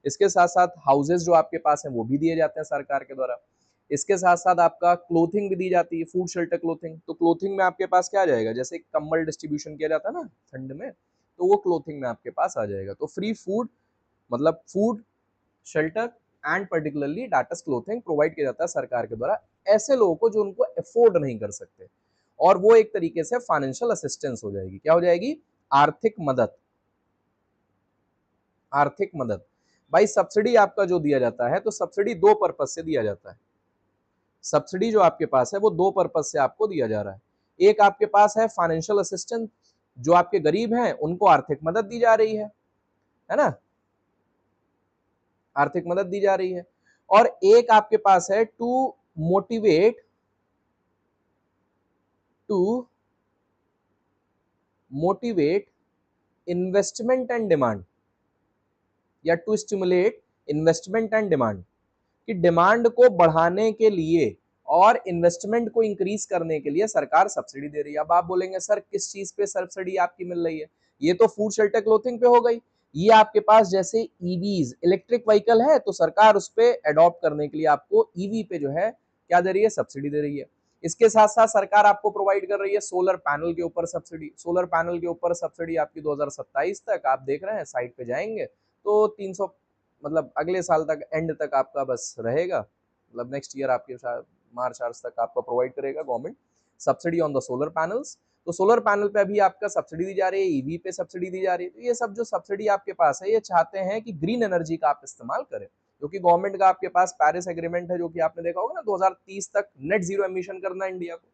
इसके साथ साथ हाउसेज जो आपके पास हैं वो भी दिए जाते हैं सरकार के द्वारा। इसके साथ साथ आपका क्लोथिंग भी दी जाती है, फूड शेल्टर क्लोथिंग। तो क्लोथिंग में आपके पास क्या आ जाएगा, जैसे कंबल डिस्ट्रीब्यूशन किया जाता है ना ठंड में, तो वो क्लोथिंग में आपके पास आ जाएगा। तो फ्री फूड मतलब food shelter and particularly that's clothing provide किया जाता है सरकार के द्वारा ऐसे लोगों को जो उनको अफोर्ड नहीं कर सकते, और वो एक तरीके से फाइनेंशियल असिस्टेंस हो जाएगी। क्या हो जाएगी, आर्थिक मदद। आर्थिक मदद भाई, सब्सिडी आपका जो दिया जाता है, तो सब्सिडी दो पर्पज से दिया जाता है। सब्सिडी जो आपके पास है वो दो पर्पज से आपको दिया जा रहा है। एक आपके पास है फाइनेंशियल असिस्टेंस, जो आपके गरीब हैं उनको आर्थिक मदद दी जा रही है ना, आर्थिक मदद दी जा रही है। और एक आपके पास है motivate to motivate investment and demand, या to stimulate investment and demand, कि डिमांड को बढ़ाने के लिए और इन्वेस्टमेंट को इंक्रीज करने के लिए सरकार सब्सिडी दे रही है। अब आप बोलेंगे सर किस चीज पे सब्सिडी आपकी मिल रही है? ये तो फूड शेल्टर क्लोथिंग पे हो गई। ये आपके पास जैसे ईवीज इलेक्ट्रिक व्हीकल है तो सरकार उस पे अडॉप्ट करने के लिए आपको ईवी पे जो है क्या दे रही है? सब्सिडी दे रही है। इसके साथ साथ सरकार आपको प्रोवाइड कर रही है सोलर पैनल के ऊपर सब्सिडी। सोलर पैनल के ऊपर सब्सिडी आपकी 2027 तक, आप देख रहे हैं साइट पे जाएंगे तो 300, मतलब अगले साल तक एंड तक आपका बस रहेगा, मतलब नेक्स्ट ईयर आपके मार्च आर्च तक आपका प्रोवाइड करेगा government subsidy on the solar panels. तो सोलर पैनल पे अभी आपका सब्सिडी दी जा रही है, ईवी पे सब्सिडी दी जा रही है। तो ये सब जो सब्सिडी आपके पास है, ये चाहते हैं कि ग्रीन एनर्जी का आप इस्तेमाल करें, क्योंकि गवर्नमेंट का आपके पास पेरिस एग्रीमेंट है जो कि आपने देखा होगा ना, 2030 तक नेट जीरो एमिशन करना है इंडिया को।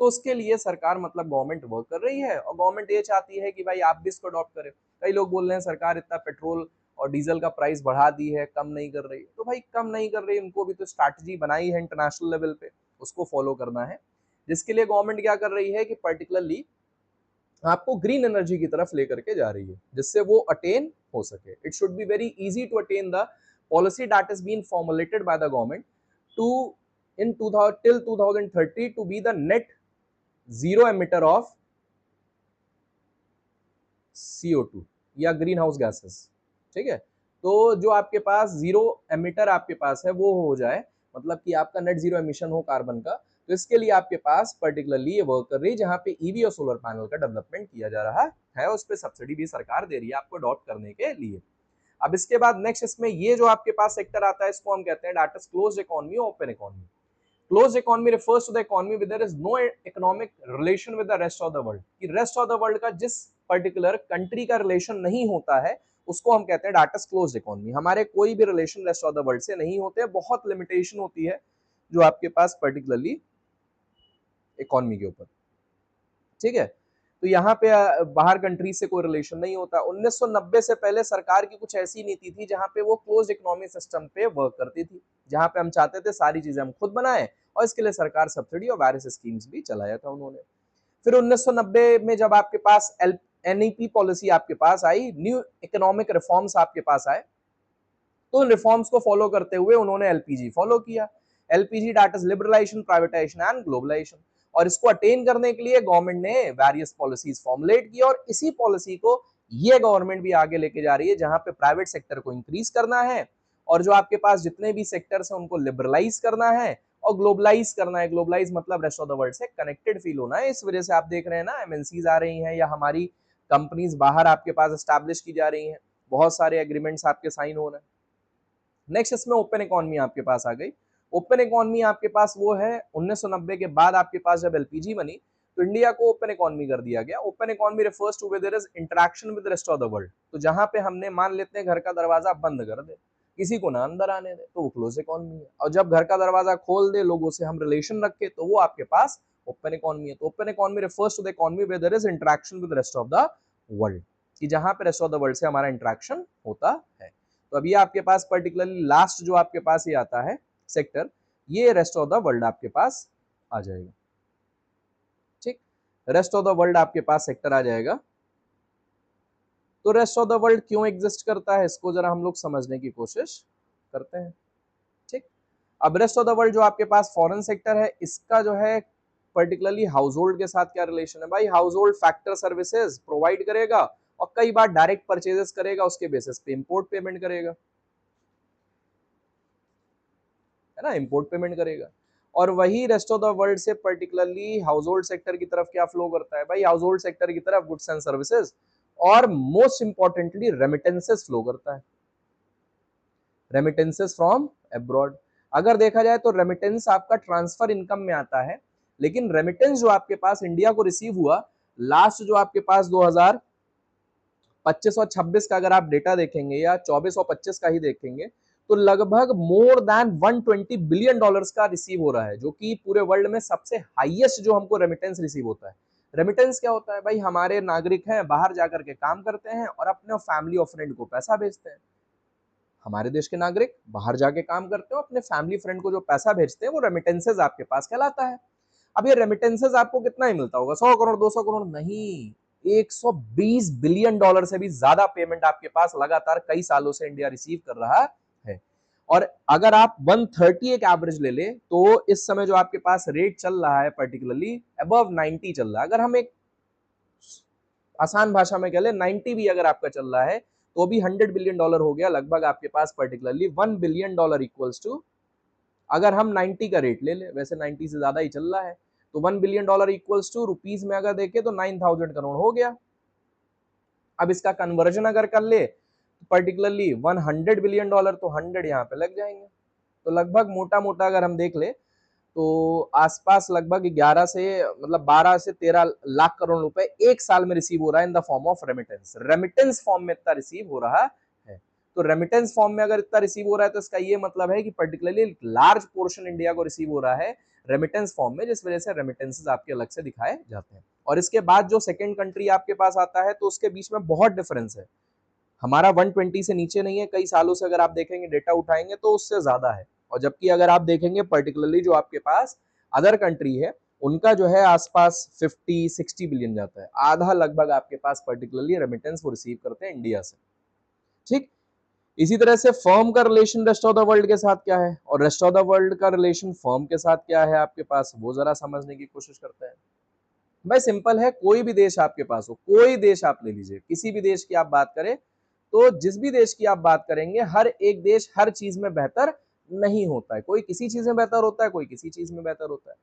तो उसके लिए सरकार मतलब गवर्नमेंट वर्क कर रही है, और गवर्नमेंट ये चाहती है कि भाई आप भी इसको अडॉप्ट करें। कई लोग बोल रहे हैं सरकार इतना पेट्रोल और डीजल का प्राइस बढ़ा दी है, कम नहीं कर रही। तो भाई कम नहीं कर रही, उनको भी तो स्ट्रैटेजी बनाई है इंटरनेशनल लेवल पे, उसको फॉलो करना है, जिसके लिए गवर्नमेंट क्या कर रही है कि पर्टिकुलरली आपको ग्रीन एनर्जी की तरफ लेकर के जा रही है, जिससे वो अटेन हो सके। It should be very easy to attain the policy that is been formulated by the government to in 2000 till 2030 to be the net zero emitter of CO2 या ग्रीन हाउस गैसेस। ठीक है, तो जो आपके पास zero emitter आपके पास है वो हो जाए, मतलब कि आपका नेट जीरो एमिशन हो कार्बन का। तो इसके लिए आपके पास पर्टिकुलरली ये वर्क कर रही है, जहां पे ईवी और सोलर पैनल का डेवलपमेंट किया जा रहा है, उस पर सब्सिडी भी सरकार दे रही है आपको अडॉप्ट करने के लिए। अब इसके बाद नेक्स्ट इसमें ये जो आपके पास सेक्टर आता है, इसको हम कहते हैं that is closed economy, open economy. Closed economy refers to the economy where there is no economic relation with the rest of the world, कि rest of the world का जिस पर्टिकुलर कंट्री का रिलेशन नहीं होता है उसको हम कहते हैं दैट इज क्लोज्ड इकोनॉमी। हमारे कोई भी relation rest of the world से नहीं होते, बहुत लिमिटेशन होती है जो आपके पास पर्टिकुलरली इकोनॉमी के ऊपर। ठीक है, तो यहाँ पे बाहर कंट्री से कोई रिलेशन नहीं होता। 1990 से पहले सरकार की कुछ ऐसी नीति थी जहाँ पे वो क्लोज इकोनॉमी सिस्टम पे वर्क करती थी, जहाँ पे हम चाहते थे सारी चीजें हम खुद बनाएं, और इसके लिए सरकार सब्सिडी और वेरियस स्कीम्स भी चलाया था उन्होंने। फिर 1990 में जब आपके पास एनईपी पॉलिसी आपके पास आई, न्यू इकोनॉमिक रिफॉर्म्स आपके पास आए, तो उन रिफॉर्म्स को फॉलो करते हुए उन्होंने एलपीजी फॉलो किया। LPG that is liberalisation, privatisation and globalisation. और इसको अटेन करने के लिए गवर्नमेंट ने वेरियस पॉलिसीज फॉर्मुलेट की, और इसी पॉलिसी को ये गवर्नमेंट भी आगे लेके जा रही है, जहां पे प्राइवेट सेक्टर को इंक्रीज करना है, और जो आपके पास जितने भी सेक्टर्स हैं उनको लिबरलाइज करना है और ग्लोबलाइज करना है। ग्लोबलाइज मतलब रेस्ट ऑफ द वर्ल्ड से कनेक्टेड फील होना है। इस वजह से आप देख रहे हैं ना, एमएनसीज आ रही हैं या हमारी कंपनीज बाहर आपके पास एस्टैब्लिश की जा रही हैं, बहुत सारे एग्रीमेंट्स आपके साइन हो रहे हैं। नेक्स्ट इसमें ओपन इकोनॉमी आपके पास आ गई। ओपन इकोनॉमी आपके पास वो है 1990 के बाद आपके पास जब एलपीजी बनी तो इंडिया को ओपन इकोनॉमी कर दिया गया। Open economy refers to where there is interaction with rest of the world. तो जहां पे हमने मान लेते हैं घर का दरवाजा बंद कर दे, किसी को ना अंदर आने दे, तो वो क्लोज इकोनॉमी है। और जब घर का दरवाजा खोल दे, लोगों से हम रिलेशन रखे, तो वो आपके पास ओपन इकोनॉमी है। तो open economy refers to the economy where there is interaction with rest of the world, कि जहां पे रेस्ट ऑफ द वर्ल्ड से हमारा इंटरेक्शन होता है। तो अभी आपके पास पर्टिकुलरली लास्ट जो आपके पास ये आता है सेक्टर, ये रेस्ट ऑफ द वर्ल्ड आपके पास आ जाएगा। ठीक, रेस्ट ऑफ द वर्ल्ड आपके पास सेक्टर आ जाएगा। तो रेस्ट ऑफ द वर्ल्ड क्यों एग्जिस्ट करता है, इसको जरा हम लोग समझने की कोशिश करते हैं। ठीक, अब रेस्ट ऑफ द वर्ल्ड जो आपके पास फॉरेन सेक्टर है, इसका जो है पर्टिकुलरली हाउस होल्ड के साथ क्या रिलेशन है? भाई house hold factor services provide करेगा और कई बार डायरेक्ट परचेजेस करेगा, उसके बेसिस पे इंपोर्ट पेमेंट करेगा, है ना, इंपोर्ट पेमेंट करेगा। और वही रेस्ट ऑफ द वर्ल्ड से पर्टिकुलरली हाउस होल्ड सेक्टर की तरफ क्या फ्लो करता है? भाई हाउस होल्ड सेक्टर की तरफ गुड्स एंड सर्विसेज और मोस्ट इंपॉर्टेंटली रेमिटेंसेस फ्लो करता है, रेमिटेंसेस फ्रॉम अब्रॉड। अगर देखा जाए तो रेमिटेंस आपका ट्रांसफर इनकम में आता है, लेकिन रेमिटेंस जो आपके पास इंडिया को रिसीव हुआ लास्ट जो आपके पास 2025 और 26 का अगर आप डेटा देखेंगे, या 24 और 25 का ही देखेंगे, तो लगभग मोर देन 120 बिलियन डॉलर्स का रिसीव हो रहा है, जो कि पूरे वर्ल्ड में सबसे हाईएस्ट जो हमको रेमिटेंस रिसीव होता है। रेमिटेंस क्या होता है भाई, हमारे नागरिक हैं बाहर जाकर के काम करते हैं और अपने फैमिली और फ्रेंड को पैसा भेजते हैं। हमारे देश के नागरिक बाहर जाके काम करते हो, अपने फैमिली फ्रेंड को जो पैसा भेजते हैं वो रेमिटेंसेज आपके पास कहलाता है। अब ये रेमिटेंसेज आपको कितना ही मिलता होगा, 100 करोड़ 200 करोड़ नहीं, 120 बिलियन डॉलर से भी ज्यादा पेमेंट आपके पास लगातार कई सालों से इंडिया रिसीव कर रहा है। और अगर आप 130 एक एवरेज ले ले तो इस समय जो आपके पास रेट चल रहा है पर्टिकुलरली अबव 90 चल रहा है। अगर हम एक आसान भाषा में कह ले 90 भी अगर आपका चल रहा है तो भी 100 बिलियन डॉलर हो गया लगभग आपके पास, particularly 1 billion dollar equals to, अगर हम 90 का रेट ले ले, वैसे 90 से ज्यादा ही चल रहा है, तो 1 billion dollar equals to rupees में अगर देखें तो 9000 करोड़ हो गया। अब इसका कन्वर्जन अगर कर ले पर्टिकुलरली 100 बिलियन डॉलर, तो 100 यहाँ पे लग जाएंगे, तो लगभग मोटा मोटा अगर हम देख ले तो आसपास लगभग 11 से मतलब 12 से 13 लाख करोड़ रुपए एक साल में रिसीव हो रहा है in the form of remittance. Remittance form में इतना रिसीव हो रहा है, तो रेमिटेंस फॉर्म में अगर इतना रिसीव हो रहा है तो इसका ये मतलब है कि पर्टिकुलरली लार्ज पोर्शन इंडिया को रिसीव हो रहा है रेमिटेंस फॉर्म में, जिस वजह से रेमिटेंसेस आपके अलग से दिखाए जाते हैं। और इसके बाद जो सेकंड कंट्री आपके पास आता है तो उसके बीच में बहुत डिफरेंस है। हमारा 120 से नीचे नहीं है, कई सालों से अगर आप देखेंगे डेटा उठाएंगे तो उससे ज्यादा है। और जबकि अगर आप देखेंगे पर्टिकुलरली जो आपके पास अदर कंट्री है उनका जो है आसपास 50-60 बिलियन जाता है, आधा लगभग आपके पास पर्टिकुलरली रेमिटेंस वो रिसीव करते हैं इंडिया से। ठीक, इसी तरह से फर्म का relation rest of the world के साथ क्या है और रेस्ट ऑफ द वर्ल्ड का रिलेशन फर्म के साथ क्या है आपके पास, वो जरा समझने की कोशिश करते हैं। भाई सिंपल है, कोई भी देश आपके पास हो, कोई देश आप ले लीजिए, किसी भी देश की आप बात करें तो जिस भी देश की आप बात करेंगे हर एक देश हर चीज में बेहतर नहीं होता है, कोई किसी चीज में बेहतर होता है, कोई किसी चीज में बेहतर होता है।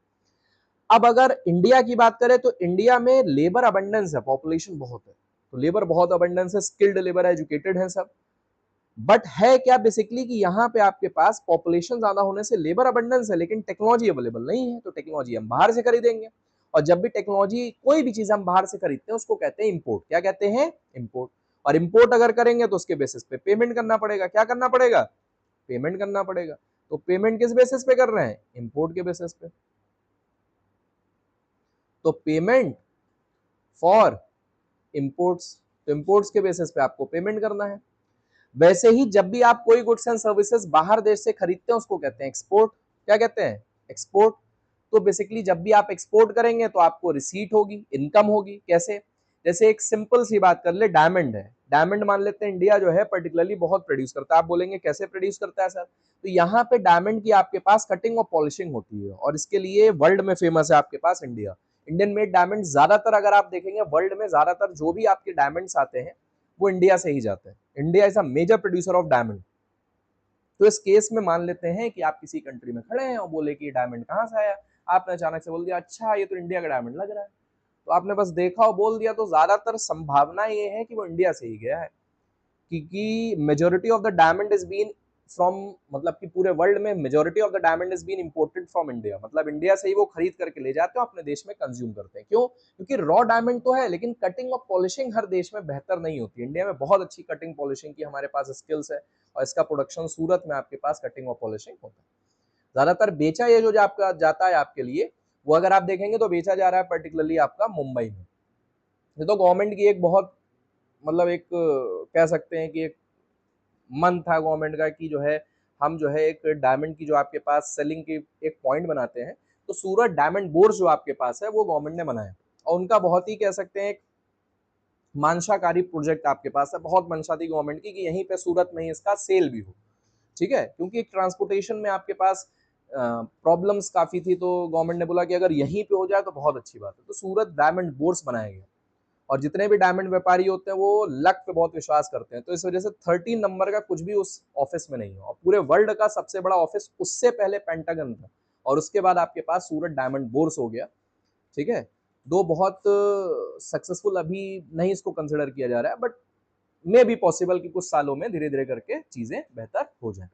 अब अगर इंडिया की बात करें तो इंडिया में लेबर अबंडेंस है, पॉपुलेशन बहुत है, तो लेबर बहुत अबंडेंस है, स्किल्ड लेबर है, एजुकेटेड है सब। बट है क्या बेसिकली कि यहाँ पे आपके पास पॉपुलेशन ज्यादा होने से लेबर अबंडेंस है लेकिन टेक्नोलॉजी अवेलेबल नहीं है, तो टेक्नोलॉजी हम बाहर से खरीदेंगे। और जब भी टेक्नोलॉजी कोई भी चीज हम बाहर से खरीदते हैं उसको कहते हैं इंपोर्ट। क्या कहते हैं? इंपोर्ट। और इंपोर्ट अगर करेंगे तो उसके बेसिस पे पेमेंट करना पड़ेगा। क्या करना पड़ेगा? पेमेंट करना पड़ेगा। तो पेमेंट किस बेसिस पे कर रहे हैं? इंपोर्ट के बेसिस पे। तो पेमेंट फॉर इंपोर्ट्स, तो इंपोर्ट्स के बेसिस पे आपको पेमेंट करना है। वैसे ही जब भी आप कोई गुड्स एंड सर्विसेज बाहर देश से खरीदते हैं उसको कहते हैं एक्सपोर्ट। क्या कहते हैं? एक्सपोर्ट। तो बेसिकली जब भी आप एक्सपोर्ट करेंगे तो आपको रिसीट होगी, इनकम होगी। कैसे? जैसे एक सिंपल सी बात कर ले, डायमंड है, डायमंड मान लेते हैं इंडिया जो है पर्टिकुलरली बहुत प्रोड्यूस करता है। आप बोलेंगे कैसे प्रोड्यूस करता है सर? तो यहाँ पे डायमंड की आपके पास कटिंग और पॉलिशिंग होती है और इसके लिए वर्ल्ड में फेमस है आपके पास इंडिया। इंडियन मेड डायमंड ज्यादातर अगर आप देखेंगे वर्ल्ड में ज्यादातर जो भी आपके डायमंड्स आते हैं वो इंडिया से ही जाते हैं। India is a major producer of diamond. तो इस केस में मान लेते हैं कि आप किसी कंट्री में खड़े हैं और बोले कि डायमंड कहाँ से आया, आपने अचानक से बोल दिया अच्छा ये तो इंडिया का डायमंड लग रहा है, तो आपने बस देखा और बोल दिया, तो ज्यादातर संभावना ये है कि वो इंडिया से ही गया है, क्योंकि majority of the diamond is been from, मतलब कि पूरे वर्ल्ड में majority of the diamond is been imported from India. मतलब इंडिया से ही वो खरीद करके ले जाते हैं, अपने देश में कंज्यूम करते हैं। क्यों? क्योंकि रॉ डायमंड तो है लेकिन कटिंग और पॉलिशिंग हर देश में बेहतर नहीं होती। इंडिया में बहुत अच्छी कटिंग पॉलिशिंग की हमारे पास स्किल्स है और इसका प्रोडक्शन सूरत में आपके पास कटिंग और पॉलिशिंग होता है। ज्यादातर बेचा ये जो आपका जाता है आपके लिए, वो अगर आप देखेंगे तो बेचा जा रहा है पर्टिकुलरली आपका मुंबई में। ये तो गवर्नमेंट की एक बहुत, मतलब एक कह सकते हैं कि एक मन था गवर्नमेंट का कि जो है हम जो है एक डायमंड की जो आपके पास सेलिंग की एक पॉइंट बनाते हैं। तो सूरत डायमंड बोर्स जो आपके पास है वो गवर्नमेंट ने बनाया और उनका बहुत ही कह सकते हैं एक मानसाकारी प्रोजेक्ट आपके पास है। बहुत मंशा थी गवर्नमेंट की कि यहीं पे सूरत में ही इसका सेल भी हो। ठीक है, क्योंकि एक ट्रांसपोर्टेशन में आपके पास प्रॉब्लम्स काफी थी, तो गवर्नमेंट ने बोला कि अगर यहीं पे हो जाए तो बहुत अच्छी बात है। तो सूरत डायमंड बोर्स बनाया गया और जितने भी डायमंड व्यापारी होते हैं वो लक पे बहुत विश्वास करते हैं, तो इस वजह से 13 नंबर का कुछ भी उस ऑफिस में नहीं है। और पूरे वर्ल्ड का सबसे बड़ा ऑफिस उससे पहले पेंटागन था और उसके बाद आपके पास सूरत डायमंड बोर्स हो गया। ठीक है, दो बहुत सक्सेसफुल अभी नहीं इसको कंसिडर किया जा रहा है, बट मे भी पॉसिबल कि कुछ सालों में धीरे धीरे करके चीजें बेहतर हो जाए।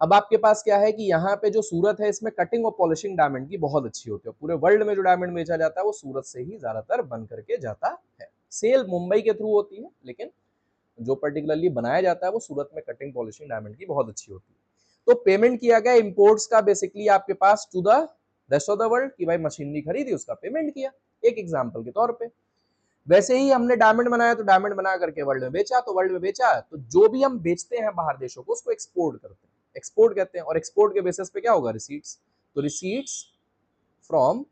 अब आपके पास क्या है कि यहाँ पे जो सूरत है इसमें कटिंग और पॉलिशिंग डायमंड की बहुत अच्छी होती है। पूरे वर्ल्ड में जो डायमंड बेचा जाता है वो सूरत से ही ज्यादातर बन करके जाता है। सेल मुंबई के थ्रू होती है लेकिन जो पर्टिकुलरली बनाया जाता है वो सूरत में कटिंग पॉलिशिंग डायमंड की बहुत अच्छी होती है। तो पेमेंट किया गया इंपोर्ट्स का बेसिकली आपके पास to the rest of the world, कि भाई मशीनरी खरीदी उसका पेमेंट किया। एक एग्जाम्पल के तौर पे। वैसे ही हमने डायमंड बनाया तो डायमंड बना करके वर्ल्ड में बेचा, तो वर्ल्ड में बेचा तो जो भी हम बेचते हैं बाहर देशों को उसको एक्सपोर्ट करते हैं, एक्सपोर्ट कहते हैं। और एक्सपोर्ट के बेसिस पे क्या होगा, रिसीट्स। तो रिसीट्स फ्रॉम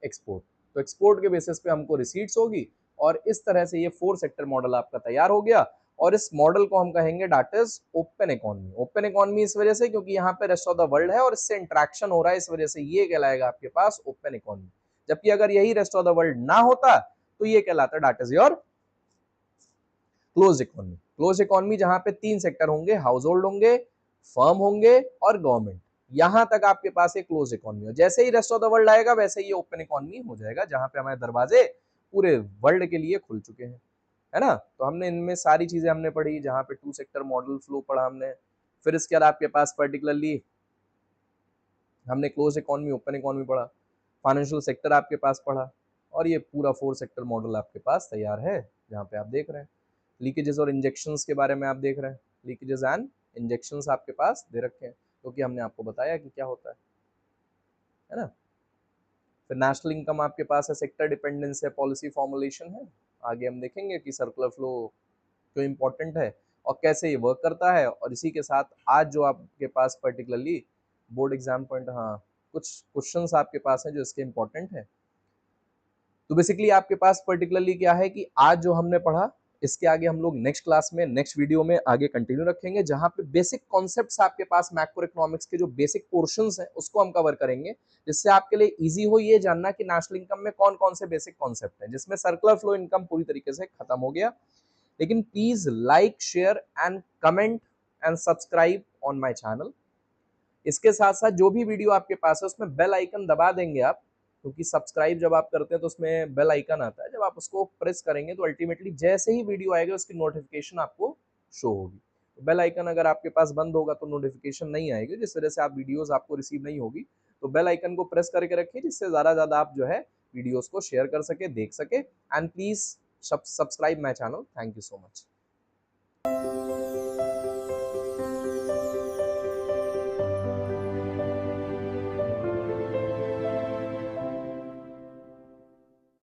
एक्सपोर्ट, तो एक्सपोर्ट के बेसिस पे हमको रिसीट्स होगी। और इस तरह से ये 4 सेक्टर मॉडल आपका तैयार हो गया। और इस मॉडल को हम कहेंगे that is open economy. Open economy इस वजह से क्योंकि यहाँ पे रेस्ट ऑफ द वर्ल्ड है और इससे इंटरेक्शन हो रहा है, इस वजह से ये कहलाएगा आपके पास ओपन इकोनॉमी। जबकि अगर यही रेस्ट ऑफ द वर्ल्ड ना होता तो ये कहलाता that is your close economy. Close economy जहां पे 3 सेक्टर होंगे, हाउस होल्ड होंगे, फर्म होंगे और गवर्नमेंट। यहां तक आपके पास एक क्लोज इकोनॉमी हो। जैसे ही रेस्ट ऑफ द वर्ल्ड आएगा वैसे ही ये ओपन इकोनॉमी हो जाएगा, जहां पे हमारे दरवाजे पूरे वर्ल्ड के लिए खुल चुके हैं, है ना। तो हमने इनमें सारी चीजें हमने पढ़ी, जहां पे 2 सेक्टर मॉडल फ्लो पढ़ा हमने। फिर इसके बाद आपके पास पर्टिकुलरली हमने क्लोज इकोनॉमी, ओपन इकोनॉमी पढ़ा, फाइनेंशियल सेक्टर आपके पास पढ़ा, और ये पूरा 4 सेक्टर मॉडल आपके पास तैयार है, जहां पे आप देख रहे हैं। लीकेजेस और इंजेक्शंस के बारे में आप देख रहे हैं, लीकेजेस एंड इंजेक्शंस आपके पास दे रखे हैं, क्योंकि हमने आपको बताया कि क्या होता है ना। फिर नेशनल इनकम आपके पास है, सेक्टर डिपेंडेंस है, पॉलिसी फॉर्मुलेशन है। आगे हम देखेंगे कि सर्कुलर फ्लो क्यों इंपॉर्टेंट है और कैसे ये वर्क करता है। और इसी के साथ आज जो आपके पास पर्टिकुलरली बोर्ड एग्जाम पॉइंट, हाँ कुछ क्वेश्चंस आपके पास हैं जो इसके इंपॉर्टेंट है। तो बेसिकली आपके पास पर्टिकुलरली क्या है कि आज जो हमने पढ़ा इसके आगे हम लोग नेक्स्ट क्लास में, नेक्स्ट वीडियो में आगे कंटिन्यू रखेंगे, जहां पे बेसिक कॉन्सेप्ट्स आपके पास मैक्रो इकोनॉमिक्स के जो बेसिक पोर्शंस हैं उसको हम कवर करेंगे, जिससे आपके लिए इजी हो ये जानना कि नेशनल इनकम में कौन कौन से बेसिक कॉन्सेप्ट हैं, जिसमें सर्कुलर फ्लो इनकम पूरी तरीके से खत्म हो गया। लेकिन please like, share and comment and subscribe on my channel. इसके साथ साथ जो भी वीडियो आपके पास है उसमें बेल आइकन दबा देंगे आप, क्योंकि सब्सक्राइब जब आप करते हैं तो उसमें बेल आइकन आता है, जब आप उसको प्रेस करेंगे तो अल्टीमेटली जैसे ही वीडियो आएगा उसकी नोटिफिकेशन आपको शो होगी। तो बेल आइकन अगर आपके पास बंद होगा तो नोटिफिकेशन नहीं आएगी, जिस वजह से आप वीडियोस आपको रिसीव नहीं होगी। तो बेल आइकन को प्रेस करके रखिए, जिससे ज्यादा आप जो है वीडियोस को शेयर कर सके, देख सके। And please subscribe my channel. Thank you so much.